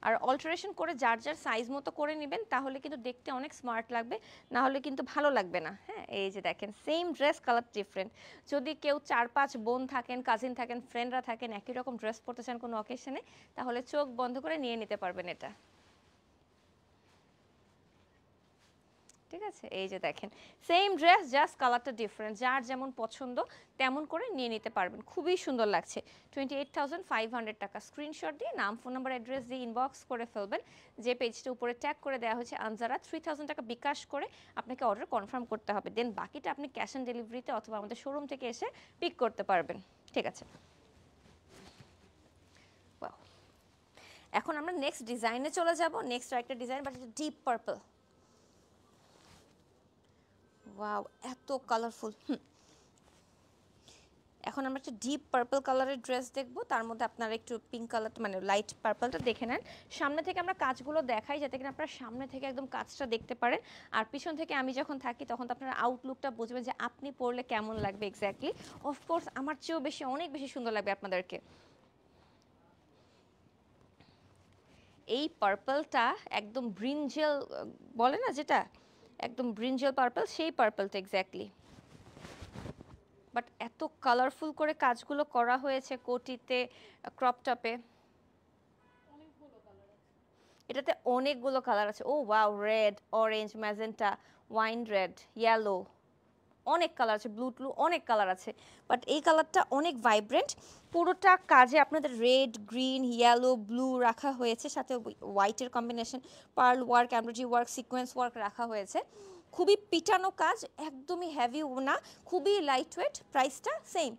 আর অল্টারেশন করে যার যার সাইজ মতো করে নেবেন, তাহলে কিন্তু দেখতে অনেক স্মার্ট লাগবে, না হলে কিন্তু ভালো লাগবে না। হ্যাঁ, এই যে দেখেন সেম ড্রেস, কালার ডিফারেন্ট। যদি কেউ 4-5 বোন থাকেন, কাজিন থাকেন, ফ্রেন্ডরা থাকেন, একই রকম ড্রেস পরতে চান কোনো অকেশনে, তাহলে চোখ বন্ধ করে নিয়ে নিতে পারবেন এটা। ঠিক আছে, এই যে দেখেন সেম ড্রেস, জাস্ট কালারটা ডিফারেন্ট, যার যেমন পছন্দ তেমন করে নিয়ে নিতে পারবেন। খুবই সুন্দর লাগছে। 28,500 টাকা। স্ক্রিনশট দিয়ে নাম, ফোন নাম্বার, অ্যাড্রেস দিয়ে ইনবক্স করে ফেলবেন। যে পেজটা উপরে ট্যাগ করে দেওয়া হয়েছে আনজারা, 3000 টাকা বিকাশ করে আপনাকে অর্ডার কনফার্ম করতে হবে। দেন বাকিটা আপনি ক্যাশ অন ডেলিভারিতে অথবা আমাদের শোরুম থেকে এসে পিক করতে পারবেন। ঠিক আছে, এখন আমরা নেক্সট ডিজাইনে চলে যাব। নেক্সট আরেকটা ডিজাইন, বাট এটা ডিপ পার্পল। ওয়াও, এত কালারফুল। এখন আমরা একটা ডিপ পার্পল কালারের ড্রেস দেখব, তার মধ্যে আপনারা একটু পিঙ্ক কালার মানে লাইট পার্পলটা দেখে নেন। সামনে থেকে আমরা কাজগুলো দেখাই যাতে কিনা আপনারা সামনে থেকে একদম কাজটা দেখতে পারেন, আর পিছন থেকে আমি যখন থাকি তখন তো আপনারা আউটলুকটা বুঝবেন যে আপনি পরলে কেমন লাগবে এক্স্যাক্টলি। অফকোর্স আমার চেয়েও বেশি, অনেক বেশি সুন্দর লাগবে আপনাদেরকে। এই পার্পলটা একদম ব্রিঞ্জেল বলে না, যেটা একদম ব্রিঞ্জেল পার্পল, সেই পার্পলটা এক্স্যাক্টলি। বাট এত কালারফুল করে কাজগুলো করা হয়েছে কোটিতে, ক্রপ টপে। এটাতে অনেকগুলো কালার আছে। Oh wow, red, orange, magenta, wine red, yellow, অনেক কালার আছে, ব্লু ট্লু অনেক কালার আছে। বাট এই কালারটা অনেক ভাইব্রেন্ট। পুরোটা কাজে আপনাদের রেড, গ্রিন, ইয়েলো, ব্লু রাখা হয়েছে, সাথে হোয়াইটের combination, pearl work, embroidery work, sequence work রাখা হয়েছে। খুবই পিটানো কাজ, একদমই হেভি না, খুবই লাইট ওয়েট। প্রাইসটা সেম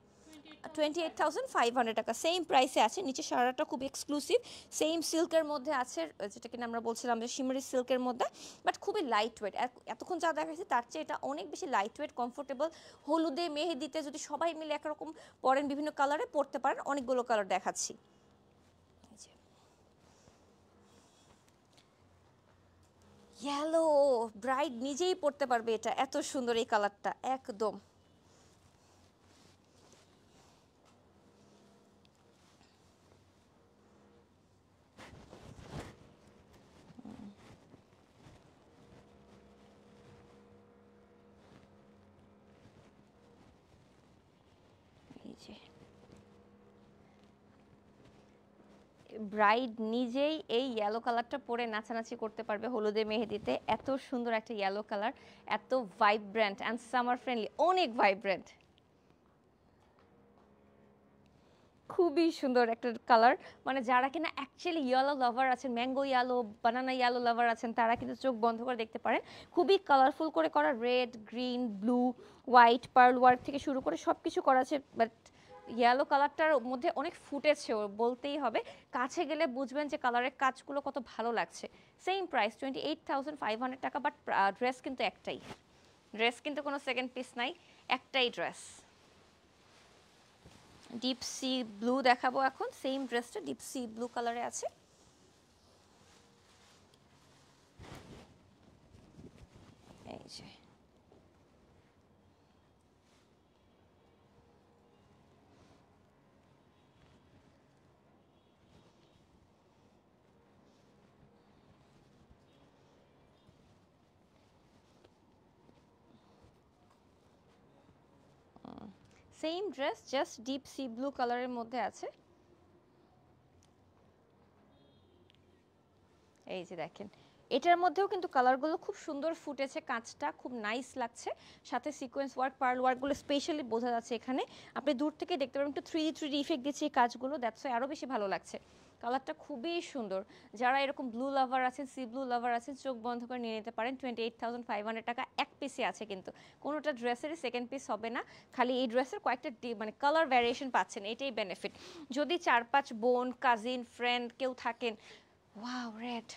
28,500 টাকা, সেম প্রাইসে আছে। নিচে সারাটা খুব এক্সক্লুসিভ, সেম সিল্কের মধ্যে আছে, যেটা কিনা আমরা বলছিলাম যে শিমারি সিল্কের মধ্যে, বাট খুবই লাইট ওয়েট। এতক্ষণ যা দেখাচ্ছি তার চেয়ে এটা অনেক বেশি লাইট ওয়েট, কমফোর্টেবল। হলুদে, মেহেদিতে যদি সবাই মিলে একরকম পরেন, বিভিন্ন কালারে পরতে পারেন। অনেকগুলো কালার দেখাচ্ছি। ইয়েলো, ব্রাইড নিজেই পরতে পারবে এটা, এত সুন্দর এই কালারটা একদম। এই যে ব্রাইড নিজেই এই ইয়েলো কালারটা পরে নাচানাচি করতে পারবে হলুদে মেহেদিতে। এত সুন্দর একটা ইয়েলো কালার, এত ভাইব্রেন্ট অ্যান্ড সামার ফ্রেন্ডলি, অনেক ভাইব্রেন্ট, খুবই সুন্দর একটা কালার। মানে যারা কিনা অ্যাকচুয়ালি ইয়েলো লাভার আছেন, ম্যাঙ্গো ইয়েলো, বানানা ইয়েলো লাভার আছেন, তারা কিন্তু চোখ বন্ধ করে দেখতে পারেন। খুবই কালারফুল করে করা, red, green, blue, white, pearl work থেকে শুরু করে সব কিছু করা আছে। বাট ইয়েলো কালারটার মধ্যে অনেক ফুটেছে বলতেই হবে, কাছে গেলে বুঝবেন যে কালারের কাজগুলো কত ভালো লাগছে। সেম প্রাইস 28,500 টাকা। বাট ড্রেস কিন্তু একটাই, ড্রেস কিন্তু কোনো সেকেন্ড পিস নাই, একটাই ড্রেস। ডিপ সি ব্লু দেখাবো এখন, সেম ড্রেসটা ডিপ সি ব্লু কালারে আছে। এই যে same dress, just deep sea blue কালারের মধ্যে আছে। এই যে দেখেন, এটার মধ্যেও কিন্তু কালারগুলো খুব সুন্দর ফুটেছে, কাজটা খুব নাইস লাগছে। সাথে সিকোয়েন্স ওয়ার্ক, পার্ল ওয়ার্কগুলো স্পেশালি বোঝা যাচ্ছে এখানে, আপনি দূর থেকে দেখতে পাবেন। একটু 3D ইফেক্ট দিচ্ছে এই কাজগুলো, দ্যাটস আরও বেশি ভালো লাগছে। কালারটা খুবই সুন্দর। যারা এরকম ব্লু লাভার আছেন, সি ব্লু লাভার আছেন, চোখ বন্ধ করে নিয়ে নিতে পারেন। 28,500 টাকা, এক পিসে আছে কিন্তু, কোনোটা ড্রেসেরই সেকেন্ড পিস হবে না। খালি এই ড্রেসের কয়েকটা মানে কালার ভ্যারিয়েশন পাচ্ছেন, এটাই বেনিফিট। যদি 4-5 বোন, কাজিন, ফ্রেন্ড কেউ থাকেন, ওয়াও রেড,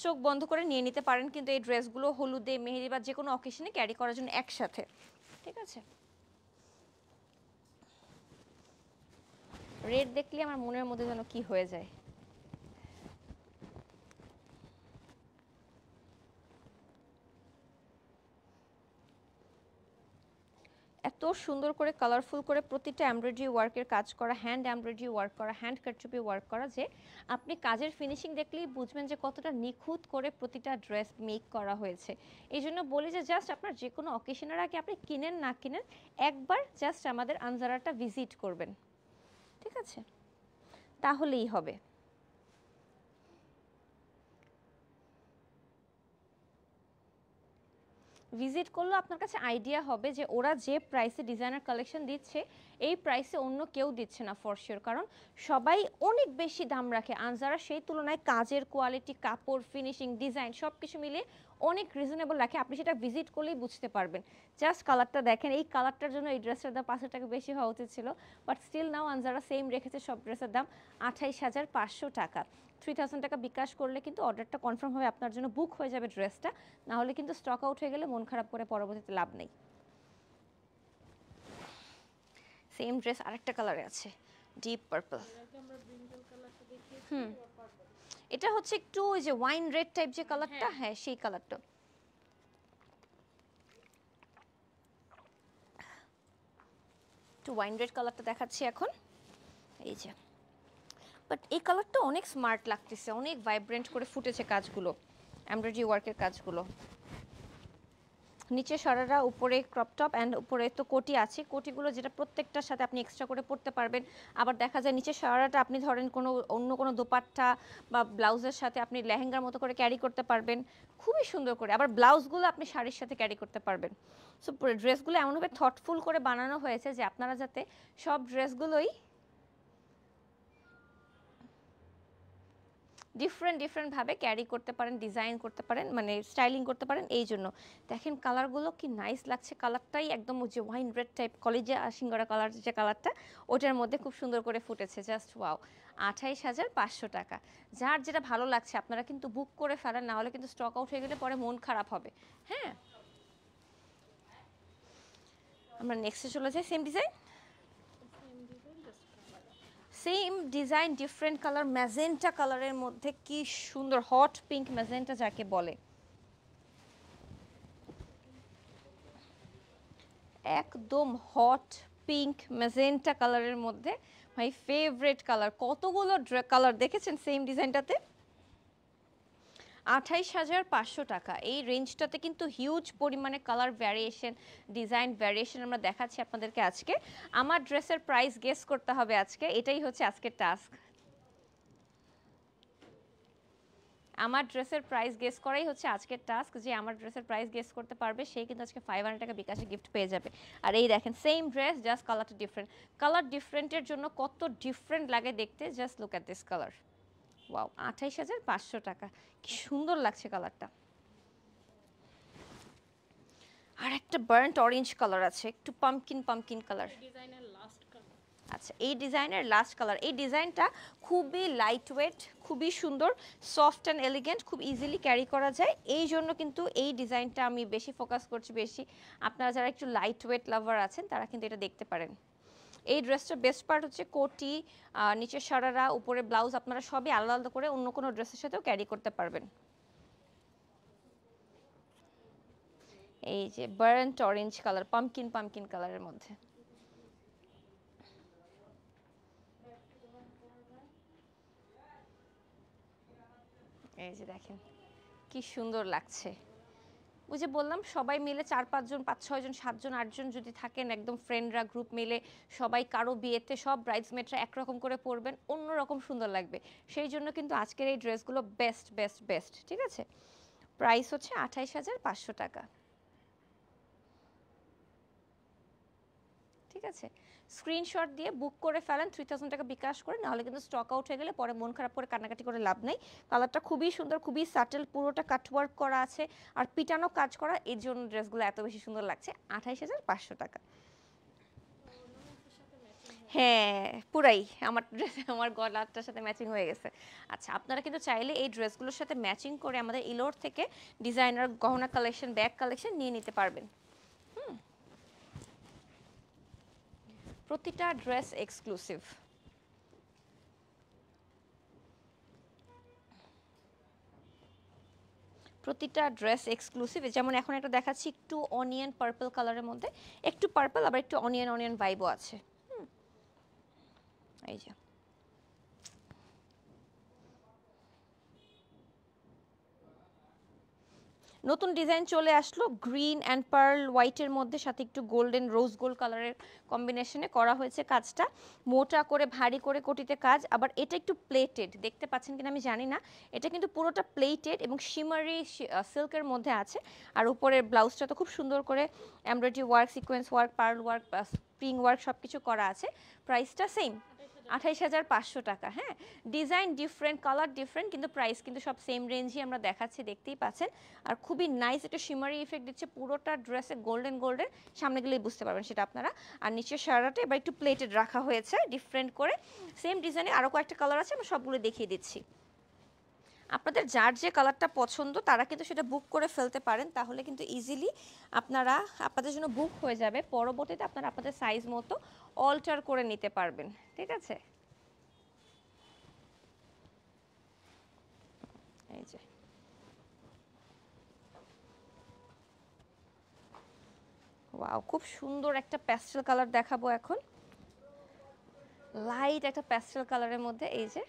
চোখ বন্ধ করে নিয়ে নিতে পারেন কিন্তু এই ড্রেসগুলো হলুদে, মেহেদি বা যে কোনো অকেশনে ক্যারি করার জন্য একসাথে। ঠিক আছে, রেড দেখলে আমার মনের মধ্যে যেন কি হয়ে যায়। এত সুন্দর করে কালারফুল করে প্রতিটা এমব্রয়ডারি ওয়ার্কের কাজ করা, হ্যান্ড এমব্রয়ডারি ওয়ার্ক করা, হ্যান্ড কারচুপি ওয়ার্ক করা, যে আপনি কাজের ফিনিশিং দেখলেই বুঝবেন যে কতটা নিখুঁত করে প্রতিটা ড্রেস মেক করা হয়েছে। এই জন্য বলি যে জাস্ট আপনার যে কোনো অকেশনের আগে আপনি কিনেন না কিনেন, একবার জাস্ট আমাদের আনজারাটা ভিজিট করবেন, ঠিক আছে, তাহলেই হবে। ভিজিট করলে আপনার কাছে আইডিয়া হবে যে ওরা যে প্রাইসে ডিজাইনার কালেকশন দিচ্ছে, এই প্রাইসে অন্য কেউ দিচ্ছে না ফর শিওর। কারণ সবাই অনেক বেশি দাম রাখে, আনজারা সেই তুলনায় কাজের কোয়ালিটি, কাপড়, ফিনিশিং, ডিজাইন সব কিছু মিলিয়ে অনেক রিজনেবল রাখে। আপনি সেটা ভিজিট করলেই বুঝতে পারবেন। জাস্ট কালারটা দেখেন, এই কালারটার জন্য এই ড্রেসের দাম 500 টাকা বেশি হওয়া উচিত ছিল, but still now Anjara same রেখেছে সব ড্রেসের দাম 28,500 টাকা। 3000 টাকা বিকাশ করলে কিন্তু অর্ডারটা কনফার্ম হবে, আপনার জন্য বুক হয়ে যাবে ড্রেসটা, না হলে কিন্তু স্টক আউট হয়ে গেলে মন খারাপ করে পরবর্তীতে লাভ নেই। সেম ড্রেস আরেকটা কালারে আছে, ডিপ পার্পল। এটা হচ্ছে একটু ওই যে ওয়াইন রেড টাইপ যে কালারটা, হ্যাঁ সেই কালারটা। একটু ওয়াইন রেড কালারটা দেখাচ্ছি এখন, এই যে। বাট এই কালারটা অনেক স্মার্ট লাগতেছে, অনেক ভাইব্রেন্ট করে ফুটেছে কাজগুলো, এমব্রয়ডারি ওয়ার্কের কাজগুলো। নিচে শরারা, উপরে ক্রপ টপ অ্যান্ড উপরে তো কোটি আছে, কোটিগুলো যেটা প্রত্যেকটার সাথে আপনি এক্সট্রা করে পরতে পারবেন। আবার দেখা যায় নিচে শরারাটা আপনি ধরেন কোনো অন্য কোনো দোপাট্টা বা ব্লাউজের সাথে আপনি লেহেঙ্গার মতো করে ক্যারি করতে পারবেন খুবই সুন্দর করে। আবার ব্লাউজগুলো আপনি শাড়ির সাথে ক্যারি করতে পারবেন। সো ড্রেসগুলো এমনভাবে থটফুল করে বানানো হয়েছে যে আপনারা যাতে সব ড্রেসগুলোই ডিফারেন্ট ভাবে ক্যারি করতে পারেন, ডিজাইন করতে পারেন, মানে স্টাইলিং করতে পারেন। এই জন্য দেখেন কালারগুলো কি নাইস লাগছে, কালারটাই একদম যে ওয়াইন রেড টাইপ কলেজে সিঙ্গারা কালার যে কালারটা, ওটার মধ্যে খুব সুন্দর করে ফুটেছে, জাস্ট ওয়াও। 28,500 টাকা। যার যেটা ভালো লাগছে আপনারা কিন্তু বুক করে ফেলেন, না হলে কিন্তু স্টক আউট হয়ে গেলে পরে মন খারাপ হবে। হ্যাঁ, আমরা নেক্সটে চলে যাই। Same design different colour, magenta কালারের মধ্যে কি সুন্দর, হট পিঙ্ক ম্যাজেন্টা যাকে বলে, একদম হট পিঙ্ক ম্যাজেন্টা কালারের মধ্যে মাই ফেভারিট কালার। কতগুলো কালার দেখেছেন সেম ডিজাইনটাতে। 28,500 টাকা। এই রেঞ্জটাতে কিন্তু হিউজ পরিমাণে কালার ভ্যারিয়েশন, ডিজাইন ভ্যারিয়েশন আমরা দেখাচ্ছি আপনাদেরকে আজকে। আমার ড্রেসের প্রাইস গেস করতে হবে আজকে, এটাই হচ্ছে আজকের টাস্ক। আমার ড্রেসের প্রাইস গেস করাই হচ্ছে আজকের টাস্ক। যে আমার ড্রেসের প্রাইস গেস করতে পারবে সেই কিন্তু আজকে 500 টাকা বিকাশে গিফট পেয়ে যাবে। আর এই দেখেন সেম ড্রেস, জাস্ট কালারটা ডিফারেন্ট। কালার ডিফারেন্টের জন্য কত ডিফারেন্ট লাগে দেখতে, just look at this colour. Wow, 28,500 টাকা, কি সুন্দর লাগছে কালারটা। আর একটা বার্ন্ট অরেঞ্জ কালার আছে, একটু পাম্পকিন কালার। আচ্ছা, এই ডিজাইনের লাস্ট কালার। এই ডিজাইনটা খুবই লাইট ওয়েট, খুবই সুন্দর, সফট অ্যান্ড এলিগেন্ট, খুব ইজিলি ক্যারি করা যায়। এই জন্য কিন্তু এই ডিজাইনটা আমি বেশি ফোকাস করছি বেশি। আপনারা যারা একটু লাইট ওয়েট লাভার আছেন তারা কিন্তু এটা দেখতে পারেন। এই ড্রেসটার বেস্ট পার্ট হচ্ছে কোটি, নিচের শারারা, উপরে ব্লাউজ, আপনারা সবই আলাদা আলাদা করে অন্য কোনো ড্রেসের সাথেও ক্যারি করতে পারবেন। এই যে বার্ন্ট অরেঞ্জ কালার, পাম্পকিন কালারের মধ্যে। এই যে দেখেন কি সুন্দর লাগছে। ওই যে বললাম সবাই মিলে 4-5 জন, 5-6 জন, 7 জন, 8 জন যদি থাকেন একদম ফ্রেন্ডরা গ্রুপ মিলে সবাই কারো বিয়েতে সব ব্রাইডসমেটরা একরকম করে পরবেন, অন্যরকম সুন্দর লাগবে। সেই জন্য কিন্তু আজকের এই ড্রেসগুলো বেস্ট। ঠিক আছে, প্রাইস হচ্ছে 28,500 টাকা। ঠিক আছে, স্ক্রিনশট দিয়ে বুক করে ফেলেন 3000 টাকা বিকাশ করে, নাহলে কিন্তু স্টক আউট হয়ে গেলে পরে মন খারাপ করে কান্নাকাটি করে লাভ নেই। কালারটা খুবই সুন্দর, খুবই সাটেল, পুরোটা কাটওয়ার্ক করা আছে আর পিটানো কাজ করা, এই জন্য ড্রেসগুলো এত বেশি সুন্দর লাগছে। 28,500 টাকা। হ্যাঁ, পুরাই আমার ড্রেস আমার গলাটার সাথে ম্যাচিং হয়ে গেছে। আচ্ছা, আপনারা কিন্তু চাইলে এই ড্রেসগুলোর সাথে ম্যাচিং করে আমাদের ইলোর থেকে ডিজাইনার গহনা কালেকশন, ব্যাগ কালেকশন নিয়ে নিতে পারবেন। প্রতিটা ড্রেস এক্সক্লুসিভ। প্রতিটা ড্রেস এক্সক্লুসিভ। যেমন এখন একটা দেখাচ্ছি একটু অনিয়ন পার্পল কালারের মধ্যে, একটু পার্পল আবার একটু অনিয়ন ভাইবও আছে। এই যে নতুন ডিজাইন চলে আসলো, গ্রিন অ্যান্ড পার্ল হোয়াইটের মধ্যে, সাথে একটু গোল্ডেন রোজ গোল্ড কালারের কম্বিনেশনে করা হয়েছে কাজটা। মোটা করে ভারী করে কোটিতে কাজ, আবার এটা একটু প্লেটেড, দেখতে পাচ্ছেন কিনা আমি জানি না, এটা কিন্তু পুরোটা প্লেটেড এবং শিমারি সিল্কের মধ্যে আছে। আর উপরের ব্লাউজটা তো খুব সুন্দর করে embroidery work, sequence work, pearl work, spring work সব কিছু করা আছে। প্রাইসটা সেম, 28,500 টাকা। হ্যাঁ, ডিজাইন ডিফারেন্ট, কালার ডিফারেন্ট, কিন্তু প্রাইস কিন্তু সব সেম রেঞ্জই আমরা দেখাচ্ছি, দেখতেই পাচ্ছেন। আর খুবই নাইস একটা শিমারি ইফেক্ট দিচ্ছে পুরোটা ড্রেসে, গোল্ডেন সামনে গেলেই বুঝতে পারবেন সেটা আপনারা। আর নিচের শাড়াটা এবার একটু প্লেটেড রাখা হয়েছে ডিফারেন্ট করে। সেম ডিজাইনে আরও কয়েকটা কালার আছে, আমরা সবগুলো দেখিয়ে দিচ্ছি। আপনাদের যার যে কালারটা পছন্দ তারা কিন্তু সেটা বুক করে ফেলতে পারেন, তাহলে কিন্তু ইজিলি আপনারা আপনাদের জন্য বুক হয়ে যাবে। পরবর্তীতে আপনারা আপনাদের সাইজ মতো অল্টার করে নিতে পারবেন, ঠিক আছে। এই যে ওয়াও, খুব সুন্দর একটা প্যাস্টেল কালার দেখাবো এখন, লাইট একটা প্যাস্টেল কালারের মধ্যে। এই যে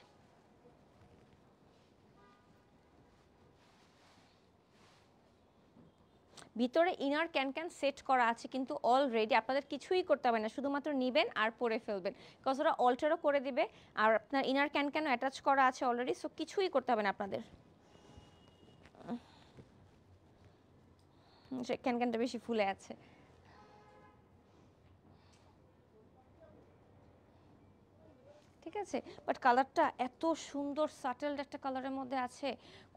ভিতরে ইনার ক্যান সেট করা আছে কিন্তু অলরেডি, আপনাদের কিছুই করতে হবে না, শুধুমাত্র নেবেন আর পরে ফেলবেন, বিকজ ওরা অল্টারও করে দিবে আর আপনার ইনার ক্যানও অ্যাটাচ করা আছে অলরেডি, সো কিছুই করতে হবে না আপনাদের। ক্যানটা বেশি ফুলে আছে। ঠিক আছে, বাট কালারটা এত সুন্দর সাটেলড একটা কালারের মধ্যে আছে,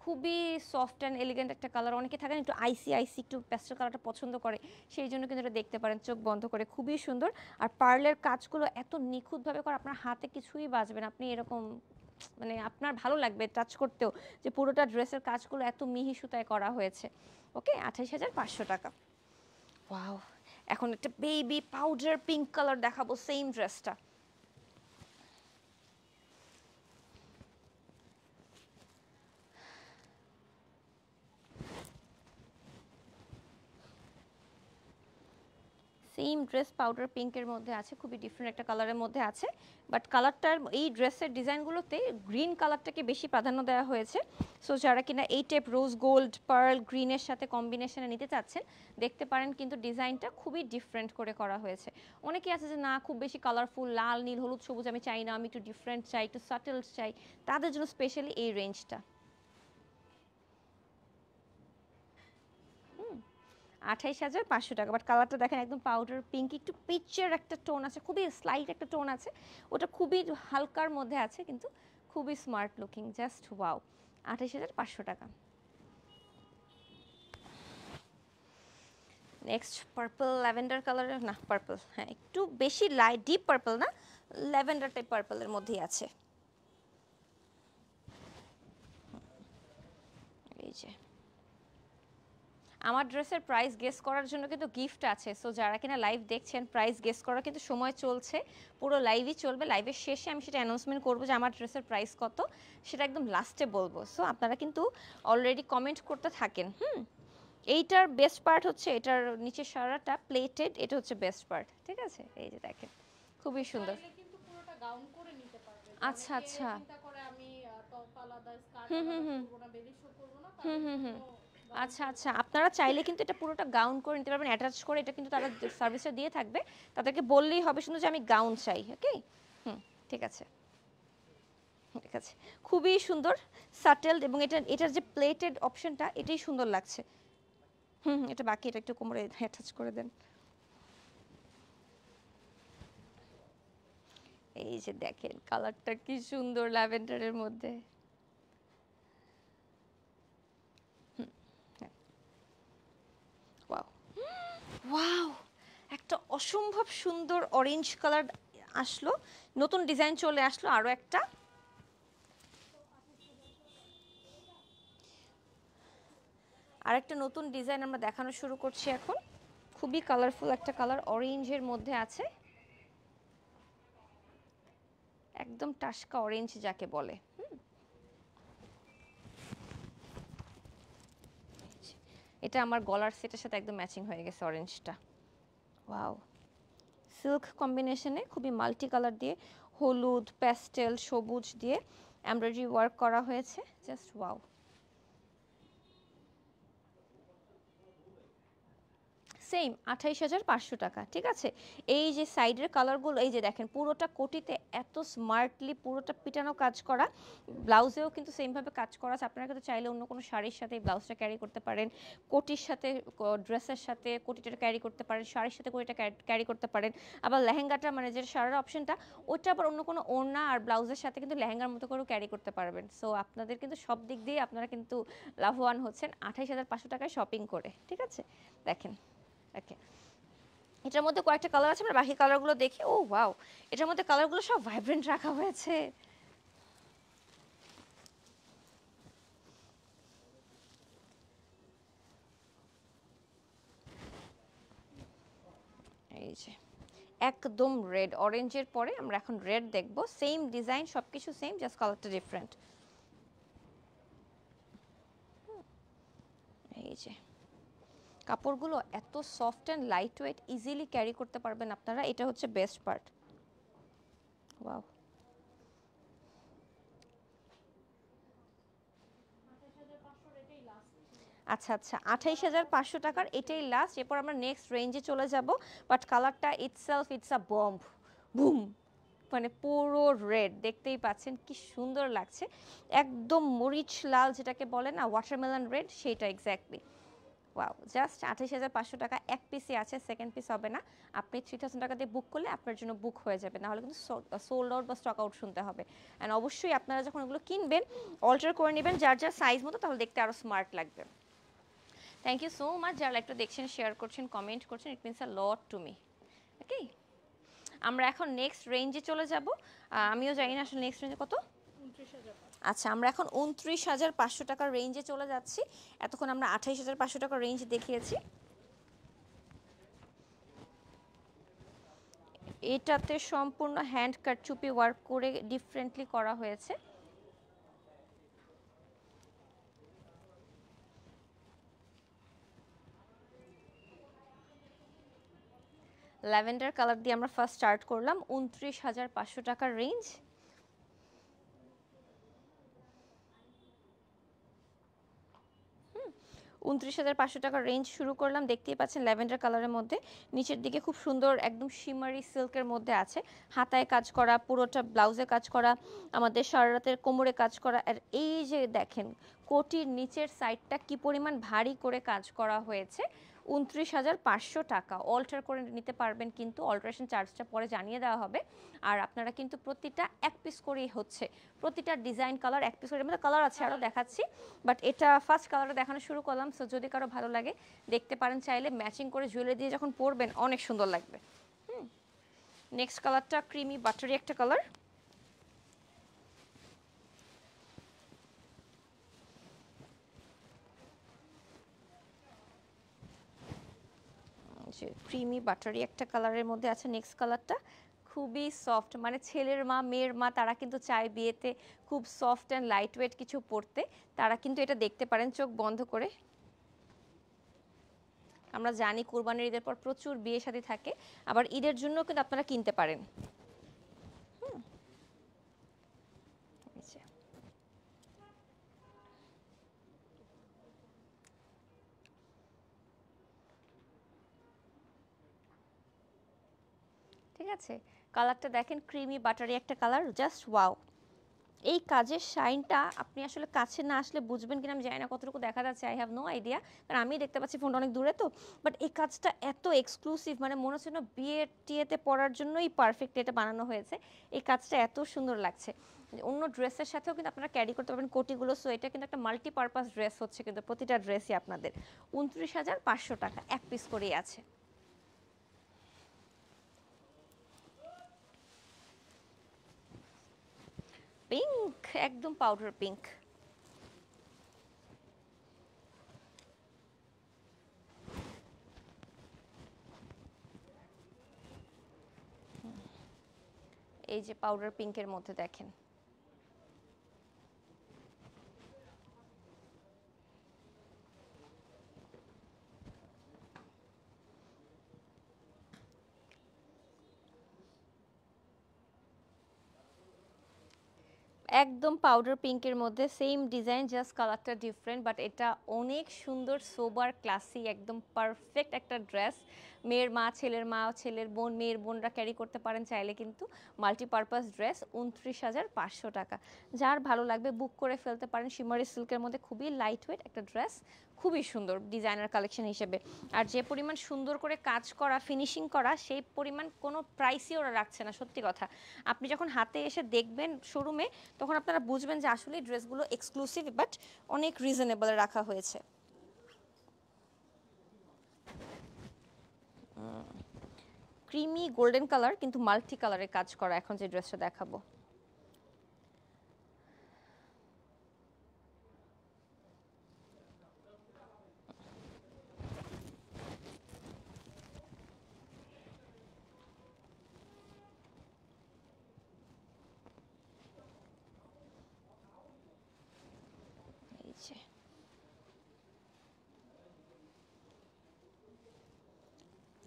খুবই সফট অ্যান্ড এলিগেন্ট একটা কালার। অনেকে থাকেন একটু আইসি আইসি একটু প্যাস্টেল কালারটা পছন্দ করে, সেই জন্য কিন্তু এটা দেখতে পারেন চোখ বন্ধ করে, খুবই সুন্দর। আর পার্লের কাজগুলো এত নিখুঁতভাবে করা, আপনার হাতে কিছুই বাজবে না, আপনি এরকম মানে আপনার ভালো লাগবে টাচ করতেও, যে পুরোটা ড্রেসের কাজগুলো এত মিহি সুতায় করা হয়েছে। ওকে, 28,500 টাকা। ওয়াও, এখন একটা বেবি পাউডার পিঙ্ক কালার দেখাবো, সেম ড্রেসটা। সেম ড্রেস পাউডার পিঙ্কের মধ্যে আছে, খুবই ডিফারেন্ট একটা কালারের মধ্যে আছে, বাট কালারটার এই ড্রেসের ডিজাইনগুলোতে গ্রিন কালারটাকে বেশি প্রাধান্য দেওয়া হয়েছে। সো যারা কিনা এই টাইপ রোজ গোল্ড পার্ল গ্রিনের সাথে কম্বিনেশনে নিতে চাচ্ছেন, দেখতে পারেন কিন্তু ডিজাইনটা খুবই ডিফারেন্ট করে করা হয়েছে। অনেকে আছে যে না খুব বেশি কালারফুল লাল নীল হলুদ সবুজ আমি চাই না, আমি একটু ডিফারেন্ট চাই, একটু সাটেল চাই, তাদের জন্য স্পেশালি এই রেঞ্জটা। 28,500 টাকা। বাট কালারটা দেখেন একদম পাউডার পিঙ্ক, একটু পিচের একটা টোন আছে, খুবই স্লাইট একটা টোন আছে, ওটা খুবই হালকার মধ্যে আছে কিন্তু খুবই স্মার্ট লুকিং, জাস্ট ওয়াও। 28,500 টাকা। নেক্সট পার্পল ল্যাভেন্ডার কালারের, না পার্পল, হ্যাঁ একটু বেশি লাইট ডিপ পার্পল না, ল্যাভেন্ডার টাইপ পার্পলের মধ্যেই আছে। এই যে আমার ড্রেসের প্রাইস গেস করার জন্য কিন্তু গিফট আছে, সো যারা কিনা লাইভ দেখছেন প্রাইস গেস করার কিন্তু সময় চলছে, পুরো লাইভই চলবে। লাইভের শেষে আমি সেটা অ্যানাউন্সমেন্ট করবো যে আমার ড্রেসের প্রাইস কত, সেটা একদম লাস্টে বলবো। সো আপনারা কিন্তু অলরেডি কমেন্ট করতে থাকেন। এইটার বেস্ট পার্ট হচ্ছে এটার নিচের সারাটা প্লেটেড, এটা হচ্ছে বেস্ট পার্ট, ঠিক আছে। এই যে দেখেন খুবই সুন্দর। আচ্ছা আচ্ছা, হুম হুম হুম হুম হুম হুম আচ্ছা আচ্ছা, আপনারা চাইলে কিন্তু এটা পুরোটা গাউন করে নিতে পারবেন অ্যাটাচ করে, এটা কিন্তু তারা সার্ভিসটা দিয়ে থাকবে, তাদেরকে বললেই হবে শুধু যে আমি গাউন চাই। ওকে, ঠিক আছে ঠিক আছে, খুবই সুন্দর সাটেলড, এবং এটার যে প্লেটেড অপশনটা এটাই সুন্দর লাগছে। এটা বাকি, এটা একটু কোমরে অ্যাটাচ করে দেন। এই যে দেখেন কালারটা কি সুন্দর ল্যাভেন্ডারের মধ্যে। ওয়াও ওয়াও, একটা অসম্ভব সুন্দর অরেঞ্জ কালার আসলো, নতুন ডিজাইন চলে আসলো আরো একটা। আরেকটা নতুন ডিজাইন আমরা দেখানো শুরু করছি এখন, খুবই কালারফুল একটা কালার অরেঞ্জের মধ্যে আছে, একদম টাটকা অরেঞ্জ যাকে বলে। এটা আমার গলার সেটের সাথে একদম ম্যাচিং হয়ে গেছে অরেঞ্জটা। ওয়াও, সিল্ক কম্বিনেশনে খুবই মাল্টি কালার দিয়ে হলুদ প্যাস্টেল সবুজ দিয়ে এমব্রয়ডারি ওয়ার্ক করা হয়েছে, জাস্ট ওয়াও। সেম 28,500 টাকা, ঠিক আছে। এই যে সাইডের কালারগুলো, এই যে দেখেন পুরোটা কোটিতে এত স্মার্টলি পুরোটা পিটানো কাজ করা, ব্লাউজেও কিন্তু সেমভাবে কাজ করা আছে। আপনারা কিন্তু চাইলে অন্য কোনো শাড়ির সাথে এই ব্লাউজটা ক্যারি করতে পারেন, কোটির সাথে ড্রেসের সাথে কোটিটা ক্যারি করতে পারেন, শাড়ির সাথে কোটিটা ক্যারি করতে পারেন, আবার লেহেঙ্গাটা মানে যে শাড়ির অপশনটা ওইটা আবার অন্য কোনো ওড়না আর ব্লাউজের সাথে কিন্তু লেহেঙ্গার মতো করেও ক্যারি করতে পারবেন। সো আপনাদের কিন্তু সব দিক দিয়ে আপনারা কিন্তু লাভবান হচ্ছেন 28,500 টাকায় শপিং করে, ঠিক আছে। দেখেন ওকে, এটার মধ্যে কয়েকটা কালার আছে, আমরা বাকি কালারগুলো দেখি। ও ওয়াও, এটার মধ্যে কালারগুলো সব ভাইব্রেন্ট রাখা হয়েছে। এই যে একদম রেড, অরেঞ্জের পরে আমরা এখন রেড দেখব। সেম ডিজাইন, সবকিছু সেম, জাস্ট কালারটা ডিফারেন্ট। এই যে কাপড়গুলো এত soft and light weight, easily carry করতে পারবেন আপনারা, এটা হচ্ছে বেস্ট পার্ট। ওয়াও, আচ্ছা আচ্ছা, 28,500 টাকার এটাই লাস্ট। এরপর আমরা নেক্সট রেঞ্জে চলে যাব, বাট কালারটা itself it's a bomb, broom, মানে পুরো রেড, দেখতেই পাচ্ছেন কি সুন্দর লাগছে, একদম মরিচ লাল যেটাকে বলে না, ওয়াটারমেলন রেড, সেইটা এক্স্যাক্টলি। ওয়াও, জাস্ট 28,500 টাকা, এক পিসই আছে, সেকেন্ড পিস হবে না। আপনি 3000 টাকা দিয়ে বুক করলে আপনার জন্য বুক হয়ে যাবে, নাহলে কিন্তু সোল্ড আউট বা স্টক আউট শুনতে হবে। অ্যান্ড অবশ্যই আপনারা যখন ওগুলো কিনবেন অল্টার করে নেবেন যার যার সাইজ মতো, তাহলে দেখতে আরও স্মার্ট লাগবে। থ্যাংক ইউ সো মাচ যারা লাইভটা দেখছেন, শেয়ার করছেন, কমেন্ট করছেন, it means a lot to me. Okay, আমরা এখন নেক্সট রেঞ্জে চলে যাব। আমিও জানি না আসলে নেক্সট রেঞ্জে কত। আচ্ছা, আমরা এখন 29,500 টাকার রেঞ্জে চলে যাচ্ছি। এতক্ষণ আমরা 28,500 টাকার রেঞ্জ দেখিয়েছি। এটাতে সম্পূর্ণ হ্যান্ড কারচুপি ওয়ার্ক করে ডিফারেন্টলি করা হয়েছে। ল্যাভেন্ডার কালার দিয়ে আমরা ফার্স্ট স্টার্ট করলাম, 29,500 টাকার রেঞ্জ। 29,500 টাকার রেঞ্জ শুরু করলাম, দেখতেই পাচ্ছেন ল্যাভেন্ডার কালারের মধ্যে, নিচের দিকে খুব সুন্দর একদম শিমারি সিল্কের মধ্যে আছে, হাতায় কাজ করা, পুরোটা ব্লাউজে কাজ করা, আমাদের সারারাতের কোমরে কাজ করা। আর এই যে দেখেন কোটির নিচের সাইডটা কি পরিমাণ ভারী করে কাজ করা হয়েছে। 29,500 টাকা, অল্টার করে নিতে পারবেন, কিন্তু অল্টারেশন চার্জটা পরে জানিয়ে দেওয়া হবে। আর আপনারা কিন্তু প্রতিটা এক পিস করেই হচ্ছে, প্রতিটা ডিজাইন কালার এক পিস করে, মধ্যে কালার আছে আরও দেখাচ্ছি, বাট এটা ফার্স্ট কালারটা দেখানো শুরু করলাম। সো যদি কারো ভালো লাগে দেখতে পারেন, চাইলে ম্যাচিং করে জুয়েলারি দিয়ে যখন পরবেন অনেক সুন্দর লাগবে। নেক্সট কালারটা ক্রিমি বাটারি একটা কালার, যে ক্রিমি বাটারি একটা কালারের মধ্যে আছে। নেক্সট কালারটা খুবই সফট, মানে ছেলের মা মেয়ের মা তারা কিন্তু চায় বিয়েতে খুব সফট অ্যান্ড লাইট ওয়েট কিছু পরতে, তারা কিন্তু এটা দেখতে পারেন চোখ বন্ধ করে। আমরা জানি কুরবানির ঈদের পর প্রচুর বিয়ে শাদী থাকে, আবার ঈদের জন্য কিন্তু আপনারা কিনতে পারেন। ঠিক আছে, কালারটা দেখেন ক্রিমি বাটারি একটা কালার, জাস্ট ওয়াও। এই কাজের শাইনটা আপনি আসলে কাছে না আসলে বুঝবেন কিনা আমি জানি না, কতটুকু দেখা যাচ্ছে, আই হ্যাভ নো আইডিয়া, কারণ আমি দেখতে পাচ্ছি ফোনটা অনেক দূরে তো। বাট এই কাজটা এত এক্সক্লুসিভ, মানে মনে হচ্ছে না বিয়ে টিয়েতে পরার জন্যই পারফেক্ট এটা বানানো হয়েছে। এই কাজটা এত সুন্দর লাগছে, অন্য ড্রেসের সাথেও কিন্তু আপনারা ক্যারি করতে পারবেন কোটিগুলো। সো এটা কিন্তু একটা মাল্টিপারপাস ড্রেস হচ্ছে, কিন্তু প্রতিটা ড্রেসই আপনাদের 29,500 টাকা, এক পিস করেই আছে। পিঙ্ক, একদম পাউডার পিঙ্ক। এই যে পাউডার পিঙ্কের মধ্যে দেখেন, একদম পাউডার পিঙ্কের মধ্যে সেম ডিজাইন, জাস্ট কালারটা ডিফারেন্ট, বাট এটা অনেক সুন্দর, সোবার, ক্লাসি, একদম পারফেক্ট একটা ড্রেস। মেয়ের মা, ছেলের মা, ছেলের বোন, মেয়ের বোনরা ক্যারি করতে পারেন চাইলে, কিন্তু মাল্টিপারপাস ড্রেস 29,500 টাকা। যার ভালো লাগবে বুক করে ফেলতে পারেন। শিমারি সিল্কের মধ্যে খুবই লাইট ওয়েট একটা ড্রেস, খুবই সুন্দর ডিজাইনার কালেকশন হিসেবে। আর যে পরিমাণ সুন্দর করে কাজ করা, ফিনিশিং করা, সেই পরিমাণ কোনো প্রাইসই ওরা রাখছে না, সত্যি কথা। আপনি যখন হাতে এসে দেখবেন শোরুমে, তখন আপনারা বুঝবেন যে আসলে ড্রেসগুলো এক্সক্লুসিভ, বাট অনেক রিজনেবল রাখা হয়েছে। ক্রিমি গোল্ডেন কালার, কিন্তু মাল্টি কালারে কাজ করা। এখন যে ড্রেসটা দেখাবো,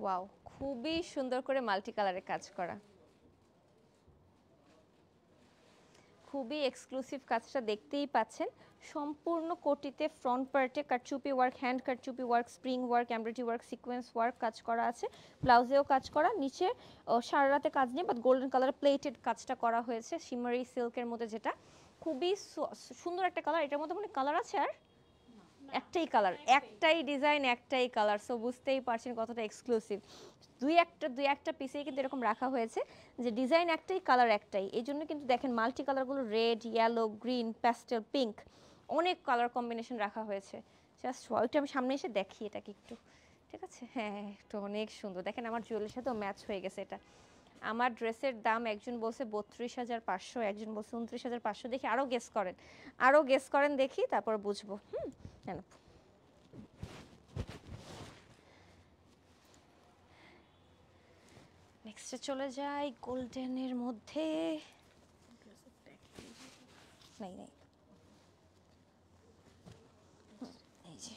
ওয়াও, খুবই সুন্দর করে মাল্টি কালারের কাজ করা, খুবই এক্সক্লুসিভ কাজটা দেখতেই পাচ্ছেন। সম্পূর্ণ কোটিতে ফ্রন্ট পার্টে কারচুপি ওয়ার্ক, হ্যান্ড কারচুপি work, spring work, embroidery work, sequence work কাজ করা আছে। ব্লাউজেও কাজ করা, নিচে সারারাতে কাজ নেই বাট গোল্ডেন কালার প্লেটেড কাজটা করা হয়েছে শিমারি সিল্কের মধ্যে, যেটা খুবই সুন্দর একটা কালার। এটার মধ্যে মানে কালার আছে আর একটাই কালার, একটাই ডিজাইন, একটাই কালার, সো বুঝতেই পারছেন কতটা এক্সক্লুসিভ। দুই একটা পিসেই কিন্তু এরকম রাখা হয়েছে যে ডিজাইন একটাই, কালার একটাই। এই জন্য কিন্তু দেখেন মাল্টি কালারগুলো red, yellow, green, pastel, pink, অনেক কালার কম্বিনেশন রাখা হয়েছে। জাস্ট ওইটা আমি সামনে এসে দেখি এটাকে একটু, ঠিক আছে? হ্যাঁ, একটু অনেক সুন্দর। দেখেন আমার জুয়েলারির সাথেও ম্যাচ হয়ে গেছে এটা। আমার ড্রেসের দাম একজন বলছে 32,500, একজন বলছে 29,500। দেখি আরও গেস করেন, আরও গেস করেন দেখি, তারপর বুঝবো। কেন নেক্সটে চলে যাই গোল্ডেনের মধ্যে। নাই নাই, এই যে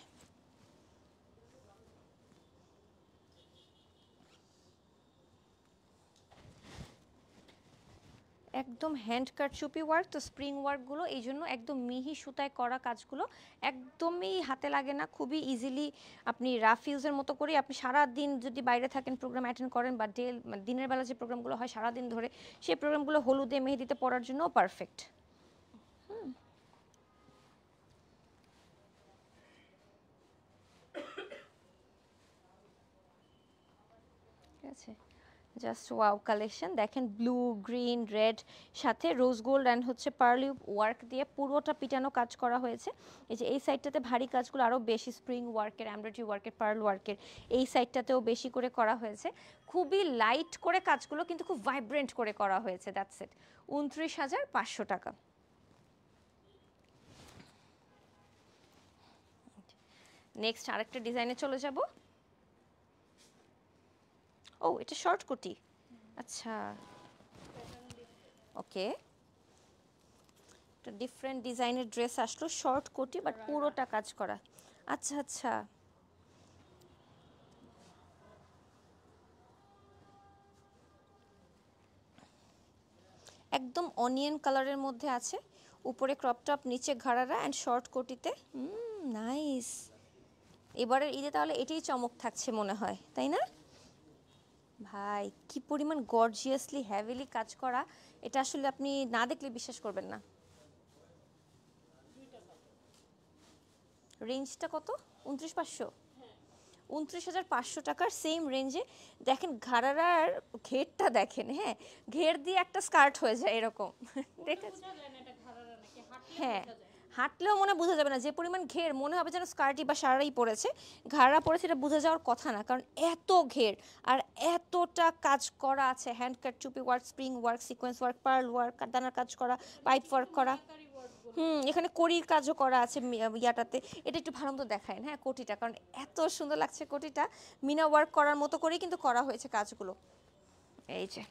একদম হ্যান্ড কারচুপি ওয়ার্ক, তো স্প্রিং ওয়ার্কগুলো এই জন্য একদম মিহি সুতায় করা কাজগুলো একদমই হাতে লাগে না, খুবই ইজিলি আপনি রাফ ইউজের মতো করে আপনি সারা দিন যদি বাইরে থাকেন, প্রোগ্রাম অ্যাটেন্ড করেন বা দিনের বেলা যে প্রোগ্রামগুলো হয় সারাদিন ধরে, সেই প্রোগ্রামগুলো হলুদে মেহেদিতে পড়ার জন্য পারফেক্ট। ঠিক আছে, জাস্ট ওয়াও কালেকশন। দেখেন ব্লু, গ্রিন, রেড, সাথে রোজ গোল্ড অ্যান্ড হচ্ছে পার্লি ওয়ার্ক দিয়ে পুরোটা পিটানো কাজ করা হয়েছে। এই যে এই সাইডটাতে ভারী কাজগুলো আরও বেশি, স্প্রিং ওয়ার্কের, এমব্রয়ডারি ওয়ার্কের, পার্ল ওয়ার্কের, এই সাইডটাতেও বেশি করে করা হয়েছে। খুবই লাইট করে কাজগুলো কিন্তু খুব ভাইব্রেন্ট করে করা হয়েছে। দ্যাটস ইট, 29,500 টাকা। নেক্সট আরেকটা ডিজাইনে চলে যাব। ও, এটা শর্ট কুর্তি, আচ্ছা ওকে। একটা ডিফারেন্ট ডিজাইনের ড্রেস আসলো, শর্ট কোটি বাট পুরোটা কাজ করা। আচ্ছা আচ্ছা, একদম অনিয়ন কালারের মধ্যে আছে, উপরে ক্রপ টপ, নিচে ঘাড়ারা অ্যান্ড শর্ট কোটিতে। নাইস, এবারের ঈদে তাহলে এটাই চমক থাকছে মনে হয়, তাই না? ভাই কি পরিমাণ গর্জিয়াসলি হেভিলি কাজ করা, এটা আসলে আপনি না দেখলে বিশ্বাস করবেন না। রেঞ্জটা কত? 29,500? 29,500 টাকার সেম রেঞ্জে। দেখেন ঘাড়ারার ঘেরটা দেখেন, হ্যাঁ ঘের দিয়ে একটা স্কার্ট হয়ে যায় এরকম, ঠিক আছে? হ্যাঁ, হাঁটলেও মনে বোঝা যাবে না, যে পরিমাণ ঘের মনে হবে যেন স্কার্টই বা শাড়াই পরেছে। ঘাড়া পরেছে এটা বোঝা যাওয়ার কথা না, কারণ এত ঘের আর এতটা কাজ করা আছে। হ্যান্ড কাট, চুপি work, spring work, sequence work, pearl work, কাতানার কাজ করা, পাইপ ওয়ার্ক করা। এখানে কড়ির কাজও করা আছে ইয়াটাতে। এটা একটু ভালো মতো দেখায়, হ্যাঁ কোটিটা, কারণ এত সুন্দর লাগছে কোটিটা। মিনা ওয়ার্ক করার মতো করেই কিন্তু করা হয়েছে কাজগুলো। এই যে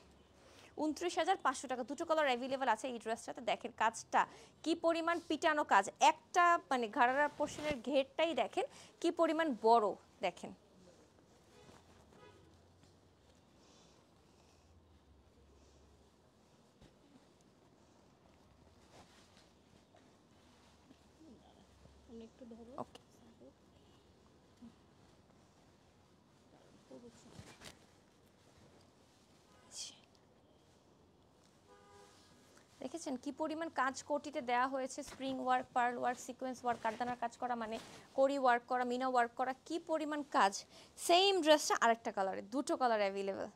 29,500 টাকা, দুটো কালার অ্যাভেলেবেল আছে এই ড্রেসটাতে। দেখেন কাজটা কি পরিমাণ পিটানো কাজ, একটা মানে ঘাড়ার পোর্শনের ঘেরটাই দেখেন কি পরিমাণ বড়, দেখেন। ওকে, দেখেছেন কি পরিমাণ কাজ কোটিতে দেওয়া হয়েছে, spring work, pearl work, sequence work, কারদানার কাজ করা, মানে কড়ি ওয়ার্ক করা, মিনা ওয়ার্ক করা, কি পরিমাণ কাজ। সেম ড্রেসটা আরেকটা কালারে, দুটো কালার অ্যাভেলেবেল,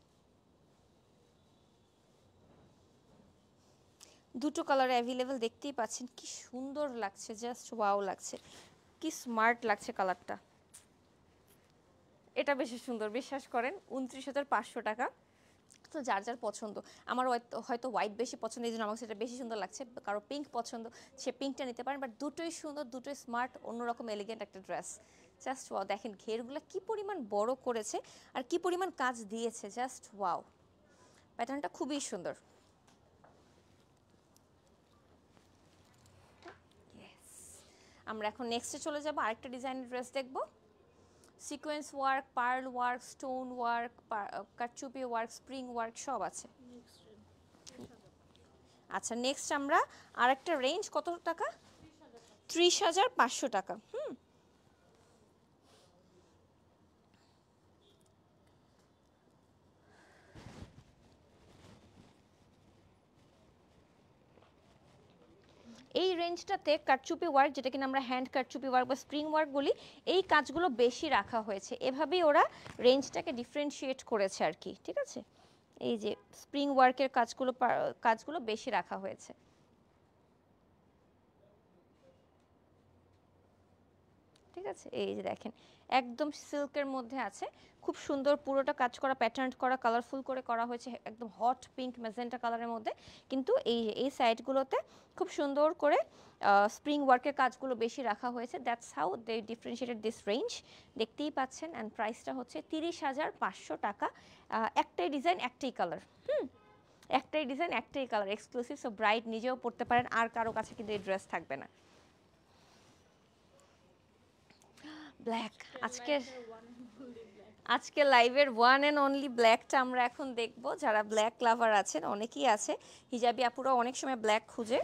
দুটো কালার অ্যাভেলেবেল। দেখতেই পাচ্ছেন কি সুন্দর লাগছে, জাস্ট ওয়াও লাগছে, কি স্মার্ট লাগছে কালারটা। এটা বেশি সুন্দর, বিশ্বাস করেন। 29,500 টাকা, তো যার যার পছন্দ। আমার হয়তো হোয়াইট বেশি পছন্দ, এই জন্য আমাকে সেটা বেশি সুন্দর লাগছে। কারো পিঙ্ক পছন্দ, সে পিঙ্কটা নিতে পারেন, বাট দুটোই সুন্দর, দুটোই স্মার্ট, অন্যরকম এলিগেন্ট একটা ড্রেস। জাস্ট ওয়াও, দেখেন ঘেরগুলো কি পরিমাণ বড় করেছে আর কি পরিমাণ কাজ দিয়েছে, জাস্ট ওয়াও। প্যাটার্নটা খুবই সুন্দর। আমরা এখন নেক্সটে চলে যাব, আরেকটা ডিজাইনের ড্রেস দেখবো। Sequence work, pearl work, stone work, কারচুপি ওয়ার্ক, স্প্রিং ওয়ার্ক সব আছে। আচ্ছা নেক্সট আমরা আরেকটা রেঞ্জ কত টাকা? 30,500 টাকা। এই রেঞ্জটাতে কারচুপি ওয়ার্ক, যেটা কিনা আমরা হ্যান্ড কারচুপি ওয়ার্ক বা স্প্রিং ওয়ার্ক বলি, এই কাজগুলো বেশি রাখা হয়েছে। এভাবেই ওরা রেঞ্জটাকে ডিফারেন্সিয়েট করেছে আর কি, ঠিক আছে। এই যে স্প্রিং ওয়ার্কের কাজগুলো বেশি রাখা হয়েছে। ঠিক আছে, এই যে দেখেন একদম সিল্কের মধ্যে আছে, খুব সুন্দর পুরোটা কাজ করা, প্যাটার্ন করা, কালারফুল করে করা হয়েছে, একদম হট পিঙ্ক ম্যাজেন্টা কালারের মধ্যে। কিন্তু এই সাইডগুলোতে খুব সুন্দর করে স্প্রিং ওয়ার্কের কাজগুলো বেশি রাখা হয়েছে। That's how they differentiated this range. দেখতেই পাচ্ছেন। অ্যান্ড প্রাইসটা হচ্ছে 30,500 টাকা। একটাই ডিজাইন একটাই কালার, একটাই ডিজাইন একটাই কালার, এক্সক্লুসিভ। সো ব্রাইড নিজেও পড়তে পারেন, আর কারো কাছে কিন্তু এই ড্রেস থাকবে না। ব্ল্যাক, আজকে লাইভের ওয়ান অ্যান্ড অনলি ব্ল্যাকটা আমরা এখন দেখব। যারা ব্ল্যাক লাভার আছেন, অনেকেই আছে, হিজাবি আপুরা অনেক সময় ব্ল্যাক খুঁজে।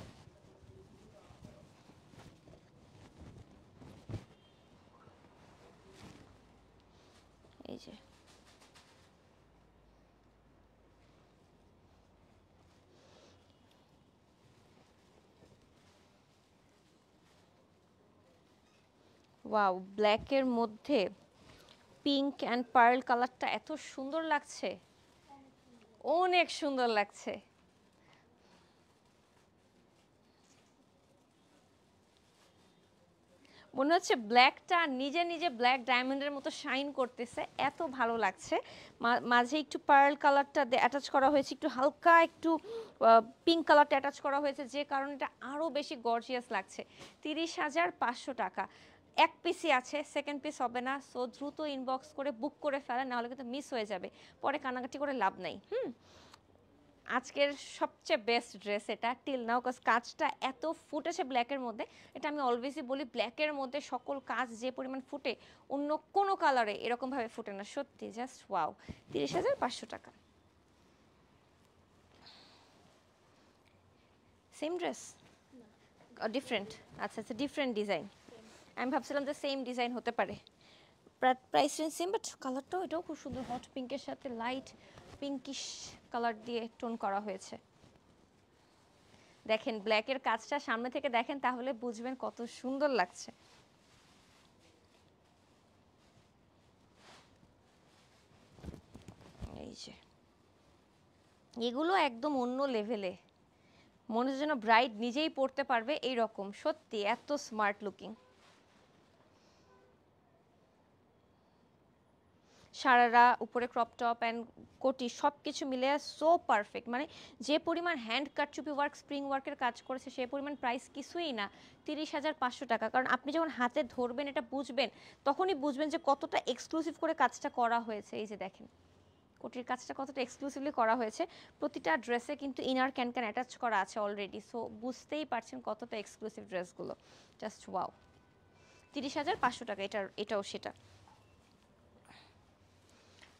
এই যে ওয়াও, ব্ল্যাকের মধ্যে পিঙ্ক অ্যান্ড পার্ল কালারটা এত সুন্দর লাগছে, অনেক সুন্দর লাগছে। মনে হচ্ছে ব্ল্যাকটা নিজে নিজে ব্ল্যাক ডায়মন্ডের মতো শাইন করতেছে, এত ভালো লাগছে। মাঝে একটু পার্ল কালারটা অ্যাটাচ করা হয়েছে, একটু হালকা একটু পিঙ্ক কালারটা অ্যাটাচ করা হয়েছে, যে কারণে এটা আরও বেশি গর্জিয়াস লাগছে। 30,500 টাকা। এক পিসই আছে, সেকেন্ড পিস হবে না। সো দ্রুত ইনবক্স করে বুক করে ফেলেন, নাহলে কিন্তু মিস হয়ে যাবে, পরে কানাকাটি করে লাভ নাই। আজকের সবচেয়ে বেস্ট ড্রেস এটা টিল নাও, কজ কাজটা এত ফুটেছে ব্ল্যাকের মধ্যে। এটা আমি অলওয়েজই বলি, ব্ল্যাকের মধ্যে সকল কাজ যে পরিমাণ ফুটে, অন্য কোনো কালারে এরকমভাবে ফুটে না। সত্যি জাস্ট ওয়াও। 30,500 টাকা। Same dress, different? আচ্ছা আচ্ছা, ডিফারেন্ট ডিজাইন। আমি ভাবছিলাম যে সেম ডিজাইন হতে পারে। প্রাইস রেঞ্জ সেম, বাট কালারটাও এটাও খুব সুন্দর, হট পিঙ্কের সাথে লাইট পিঙ্কিশ কালার দিয়ে টোন করা হয়েছে। দেখেন ব্ল্যাকের কাজটা সামনে থেকে দেখেন, তাহলে বুঝবেন কত সুন্দর লাগছে। এই যে এগুলো একদম অন্য লেভেলে, মনে হচ্ছে যেন ব্রাইড নিজেই পড়তে পারবে এই রকম। সত্যি এত স্মার্ট লুকিং। সারারা, উপরে ক্রপ টপ অ্যান্ড কোটি সব কিছু মিলে সো পারফেক্ট। মানে যে পরিমাণ হ্যান্ড কাটচুপি ওয়ার্ক, স্প্রিং ওয়ার্কের কাজ করেছে, সেই পরিমাণ প্রাইস কিছুই না। 30,500 টাকা। কারণ আপনি যখন হাতে ধরবেন, এটা বুঝবেন, তখনই বুঝবেন যে কতটা এক্সক্লুসিভ করে কাজটা করা হয়েছে। এই যে দেখেন কোটির কাজটা কতটা এক্সক্লুসিভলি করা হয়েছে। প্রতিটা ড্রেসে কিন্তু ইনার ক্যান অ্যাটাচ করা আছে অলরেডি। সো বুঝতেই পারছেন কতটা এক্সক্লুসিভ ড্রেসগুলো। Just wow. 30,500 টাকা। এটাও সেটা।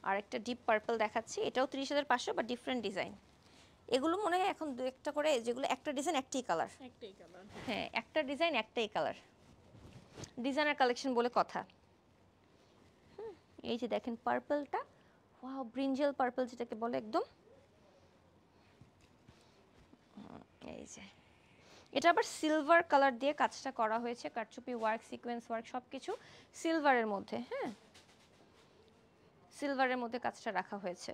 আর একটা ডিপ পার্পল দেখাচ্ছি, এটাও 30,500, বা ডিফারেন্ট ডিজাইন। এগুলো মনে হয় এখন দু একটা করে, যেগুলো একটা ডিজাইন একটাই কালার। হ্যাঁ, একটা ডিজাইন একটাই কালার, ডিজাইনার কালেকশন বলে কথা। এই যে দেখেন পার্পলটা, ওয়াও, ব্রিঞ্জেল পার্পল যেটাকে বলে একদম। এই যে এটা আবার সিলভার কালার দিয়ে কাজটা করা হয়েছে, কারচুপি ওয়ার্ক, সিকোয়েন্স ওয়ার্ক সবকিছু সিলভারের মধ্যে। হ্যাঁ, সিলভারের মধ্যে কাজটা রাখা হয়েছে,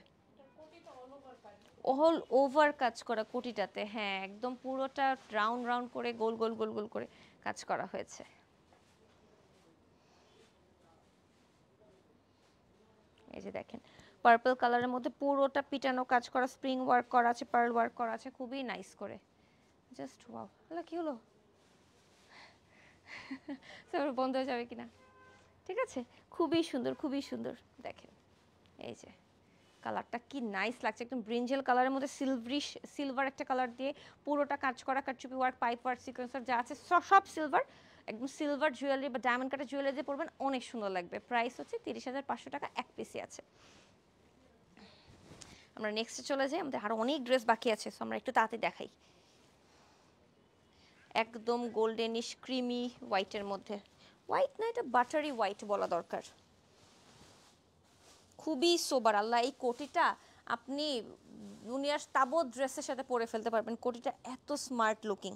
অল ওভার কাজ করা কোটিটাতে। হ্যাঁ, একদম পুরোটা রাউন্ড রাউন্ড করে, গোল গোল গোল গোল করে কাজ করা হয়েছে। এই যে দেখেন পার্পল কালারের মধ্যে পুরোটা পিটানো কাজ করা, স্প্রিং ওয়ার্ক করা আছে, পার্ল ওয়ার্ক করা আছে, খুবই নাইস করে। Just wow. হলো কি হলো, বন্ধ হয়ে যাবে কিনা। ঠিক আছে, খুবই সুন্দর, খুবই সুন্দর। দেখেন এই যে কালারটা কি নাইস লাগছে, একদম ব্রিঞ্জেল কালারের মধ্যে সিলভার একটা কালার দিয়ে পুরোটা কাজ করা, কারচুপি ওয়ার্ক, পাইপ ওয়ার্ক, সিকোয়েন্সার যা আছে সব সিলভার। একদম সিলভার জুয়েলারি বা ডায়মন্ড কাটের জুয়েলারি দিয়ে পরবেন, অনেক সুন্দর লাগবে। প্রাইস হচ্ছে 30,500 টাকা, এক পিসি আছে। আমরা নেক্সটে চলে যাই, আমাদের আরো অনেক ড্রেস বাকি আছে, সো আমরা একটু তাড়াতাড়ি দেখাই। একদম গোল্ডেনিশ ক্রিমি হোয়াইটের মধ্যে, হোয়াইট না এটা বাটারি হোয়াইট বলা দরকার, খুবই সোবার। আল্লাহ, এই কোটিটা আপনি দুনিয়ার তাবৎ ড্রেসের সাথে পরে ফেলতে পারবেন, কোটিটা এত স্মার্ট লুকিং।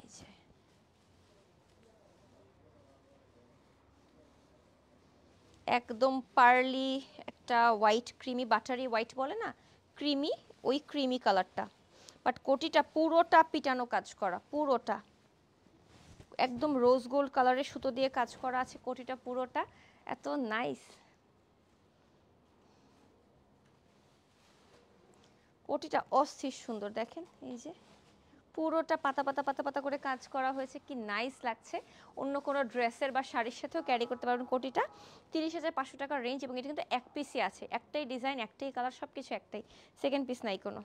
এই যে একদম পার্লি একটা হোয়াইট, ক্রিমি বাটারি হোয়াইট বলে না, ক্রিমি, ওই ক্রিমি কালারটা, বাট কোটিটা পুরোটা পিটানো কাজ করা, পুরোটা একদম রোজ গোল্ড কালারের সুতো দিয়ে কাজ করা আছে কোটিটা পুরোটা, এত নাইস। কোটিটা অস্থির সুন্দর, দেখেন এই যে পুরোটা পাতা পাতা পাতা পাতা করে কাজ করা হয়েছে, কি নাইস লাগছে। অন্য কোনো ড্রেসের বা শাড়ির সাথেও ক্যারি করতে পারবেন। কোটিটা 30,500 টাকার রেঞ্জ, এবং এটা কিন্তু এক পিসই আছে, একটাই ডিজাইন, একটাই কালার, সব কিছু একটাই, সেকেন্ড পিস নাই কোনো।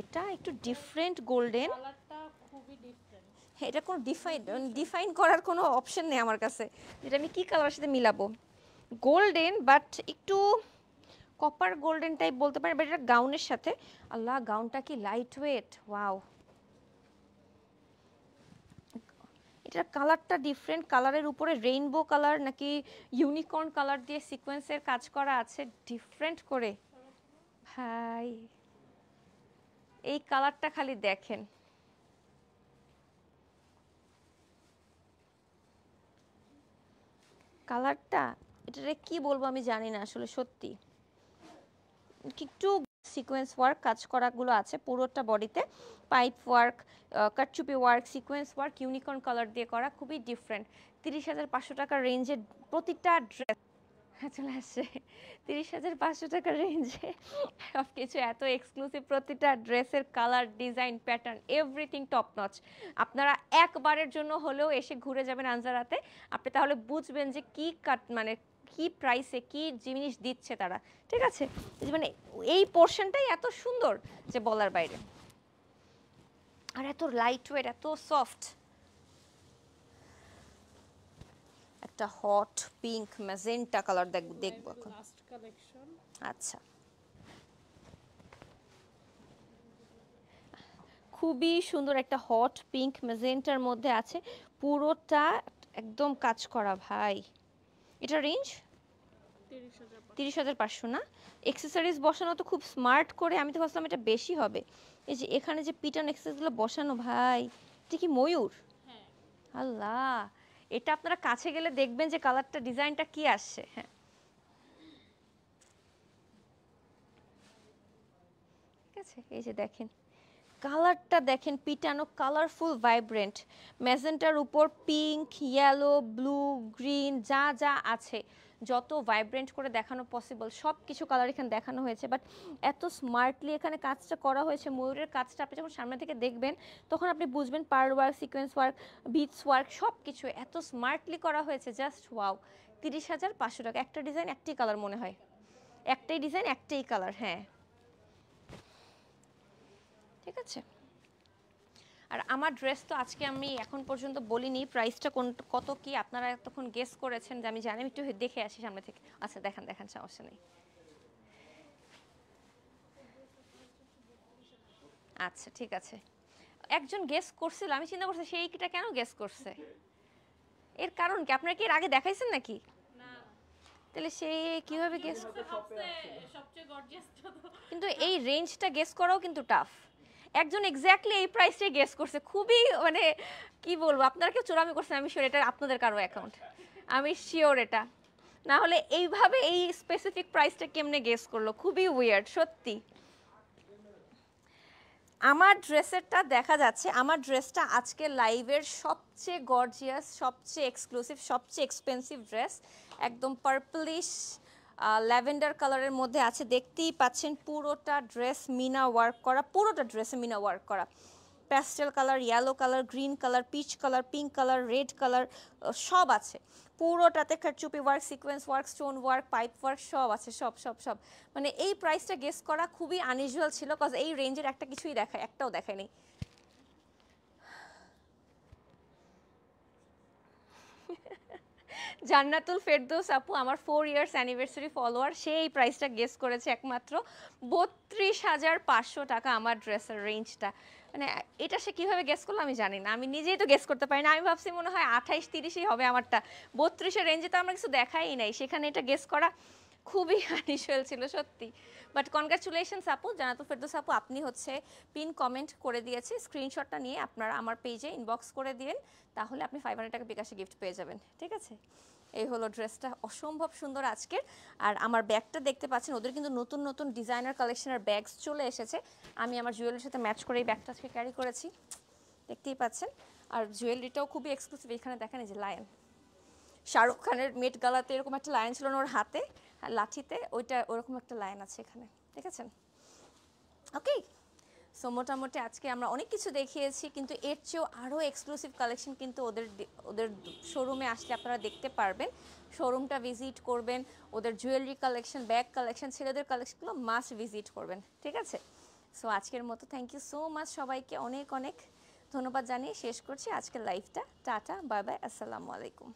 এটা একটু ডিফারেন্ট গোল্ডেন, এটা কোনো ডিফাইন করার কোনো অপশন নেই আমার কাছে, যেটা আমি কি কালারের সাথে মিলাবো। গোল্ডেন বাট একটু কপার গোল্ডেন টাইপ বলতে পারি, বাট এটা গাউনের সাথে, আল্লাহ গাউনটা কি লাইট ওয়েট, ওয়াও। এটার কালারটা ডিফারেন্ট, কালারের উপরে রেইনবো কালার নাকি ইউনিকর্ন কালার দিয়ে সিকোয়েন্সের কাজ করা আছে ডিফারেন্ট করে। ভাই এই কালারটা খালি দেখেন, কালারটা এটারে কি বলবো আমি জানি না আসলে, সত্যি একটু সিকোয়েন্স ওয়ার্ক কাজ করাগুলো আছে পুরোটা বডিতে, পাইপ ওয়ার্ক, কাটচুপি work, sequence work, unicorn colour দিয়ে করা, খুবই ডিফারেন্ট। 30,500 টাকার রেঞ্জের প্রতিটা ড্রেস চলে আসছে, 30,500 টাকার রেঞ্জে সব কিছু এত এক্সক্লুসিভ, প্রতিটা ড্রেসের colour, design, pattern, everything top notch. আপনারা একবারের জন্য হলেও এসে ঘুরে যাবেন আনজারাতে, আপনি তাহলে বুঝবেন যে কি মানে কি প্রাইসে কি জিনিস দিচ্ছে তারা, ঠিক আছে। মানে এই পোর্শনটাই এত সুন্দর যে বলার বাইরে, আর এত লাইট ওয়েট, এত সফট। একটা হট পিঙ্ক ম্যাজেন্টা কালার দেখবো এখন, আচ্ছা খুবই সুন্দর একটা হট পিঙ্ক ম্যাজেন্টার মধ্যে আছে, পুরোটা একদম কাজ করা। ভাই এটা রেঞ্জ 30,500 না, এক্সেসরিজ বসানো তো খুব স্মার্ট করে, আমি তো ভাবছিলাম এটা বেশি হবে। এই যে এখানে যে পিটান এক্সেসরিজগুলো বসানো, ভাই এটা কি ময়ূর, আল্লাহ এটা আপনারা কাছে গেলে দেখবেন যে কালারটা, ডিজাইনটা কি আসছে। হ্যাঁ ঠিক আছে, এই যে দেখেন কালারটা দেখেন, পিটানো কালারফুল ভাইব্রেন্ট, ম্যাজেন্টার উপর পিঙ্ক, ইয়েলো, ব্লু, গ্রিন, যা যা আছে যত ভাইব্রেন্ট করে দেখানো পসিবল সব কিছু কালার এখানে দেখানো হয়েছে, বাট এত স্মার্টলি এখানে কাজটা করা হয়েছে, ময়ূরের কাজটা আপনি যখন সামনে থেকে দেখবেন তখন আপনি বুঝবেন pearl work, sequence work, beads work, সব কিছু এত স্মার্টলি করা হয়েছে, জাস্ট ওয়াও। 30,500 টাকা, একটা ডিজাইন একটাই কালার মনে হয়, একটাই ডিজাইন একটাই কালার, হ্যাঁ ঠিক আছে। আর আমার ড্রেস তো আজকে আমি এখন পর্যন্ত বলিনি প্রাইসটা কত কি, আপনারা এতক্ষণ গেস করেছেন যে আমি জানি, আমি একটু দেখে আসি সামনে থেকে। আচ্ছা দেখান দেখান, সমস্যা নেই। আচ্ছা ঠিক আছে, একজন গেস করছিল, আমি চিন্তা করছি সেইটা কেন গেস করছে, এর কারণ কি, আপনারা কি এর আগে দেখাইছেন নাকি? তাহলে সে কিভাবে গেস, কিন্তু এই রেঞ্জটা গেস করাও কিন্তু টাফ। একজন এক্স্যাক্টলি এই প্রাইসে গেস করছে, খুবই মানে কি বলবো, আপনারা কেউ চোরামি করছেন, আমি শিওর এটা আপনাদের কারো অ্যাকাউন্ট, আমি শিওর এটা, না হলে এইভাবে এই স্পেসিফিক প্রাইসটা কেমনে গেস করলো, খুবই উইয়ার্ড সত্যি। আমার ড্রেসেরটা দেখা যাচ্ছে, আমার ড্রেসটা আজকে লাইভের সবচেয়ে গর্জিয়াস, সবচেয়ে এক্সক্লুসিভ, সবচেয়ে এক্সপেন্সিভ ড্রেস, একদম পার্পলিশ ল্যাভেন্ডার কালারের মধ্যে আছে, দেখতেই পাচ্ছেন পুরোটা ড্রেস মিনা ওয়ার্ক করা, পুরোটা ড্রেসে মিনা ওয়ার্ক করা, pastel colour, yellow colour, green colour, peach colour, pink colour, red colour, সব আছে। পুরোটাতে কারচুপি work, sequence work, stone work, pipe work সব আছে, সব সব সব। মানে এই প্রাইসটা গেস করা খুবই আনইউজুয়াল ছিল, কজ এই রেঞ্জের একটা কিছুই দেখায়, একটাও দেখায়নি। জান্নাতুল ফেরদৌস আপু আমার 4 ইয়ার্স অ্যানিভার্সারি ফলোয়ার, সে এই প্রাইসটা গেস করেছে একমাত্র 32,500 টাকা আমার ড্রেসের রেঞ্জটা। মানে এটা সে কিভাবে গেস করলো আমি জানি না, আমি নিজেই তো গেস করতে পারি না। আমি ভাবছি মনে হয় 28-30ই হবে আমারটা, 32-এর রেঞ্জে তো আমরা কিছু দেখাই নাই, সেখানে এটা গেস করা খুবই আনইউজুয়াল ছিল সত্যি। বাট কনগ্রাচুলেশনস আপু, জান্নাতুল ফেরদৌস আপু, আপনি হচ্ছে পিন কমেন্ট করে দিয়েছি, স্ক্রিনশটটা নিয়ে আপনারা আমার পেজে ইনবক্স করে দিন, তাহলে আপনি 500 টাকা বিকাশে গিফট পেয়ে যাবেন, ঠিক আছে? এই হলো ড্রেসটা, অসম্ভব সুন্দর আজকের। আর আমার ব্যাগটা দেখতে পাচ্ছেন, ওদের কিন্তু নতুন নতুন ডিজাইনার কালেকশনের ব্যাগস চলে এসেছে। আমি আমার জুয়েলারির সাথে ম্যাচ করে এই ব্যাগটা আজকে ক্যারি করেছি, দেখতেই পাচ্ছেন। আর জুয়েলারিটাও খুবই এক্সক্লুসিভ, এখানে দেখেন এই যে লায়ন, শাহরুখ খানের মেট গালাতে এরকম একটা লায়ন ছিল না ওর হাতে আর লাঠিতে, ওইটা ওরকম একটা লায়ন আছে এখানে, দেখেছেন? ওকে, সো মোটামুটি আজকে আমরা অনেক কিছু দেখিয়েছি, কিন্তু এর চেয়েও আরও এক্সক্লুসিভ কালেকশন কিন্তু ওদের শোরুমে আসলে আপনারা দেখতে পারবেন। শোরুমটা ভিজিট করবেন, ওদের জুয়েলারি কালেকশন, ব্যাগ কালেকশন, ছেলেদের কালেকশনগুলো মাস্ট ভিজিট করবেন, ঠিক আছে? সো আজকের মতো থ্যাংক ইউ সো মাচ, সবাইকে অনেক অনেক ধন্যবাদ জানিয়ে শেষ করছি আজকের লাইভটা। টাটা, বাই বাই, আসসালামু আলাইকুম।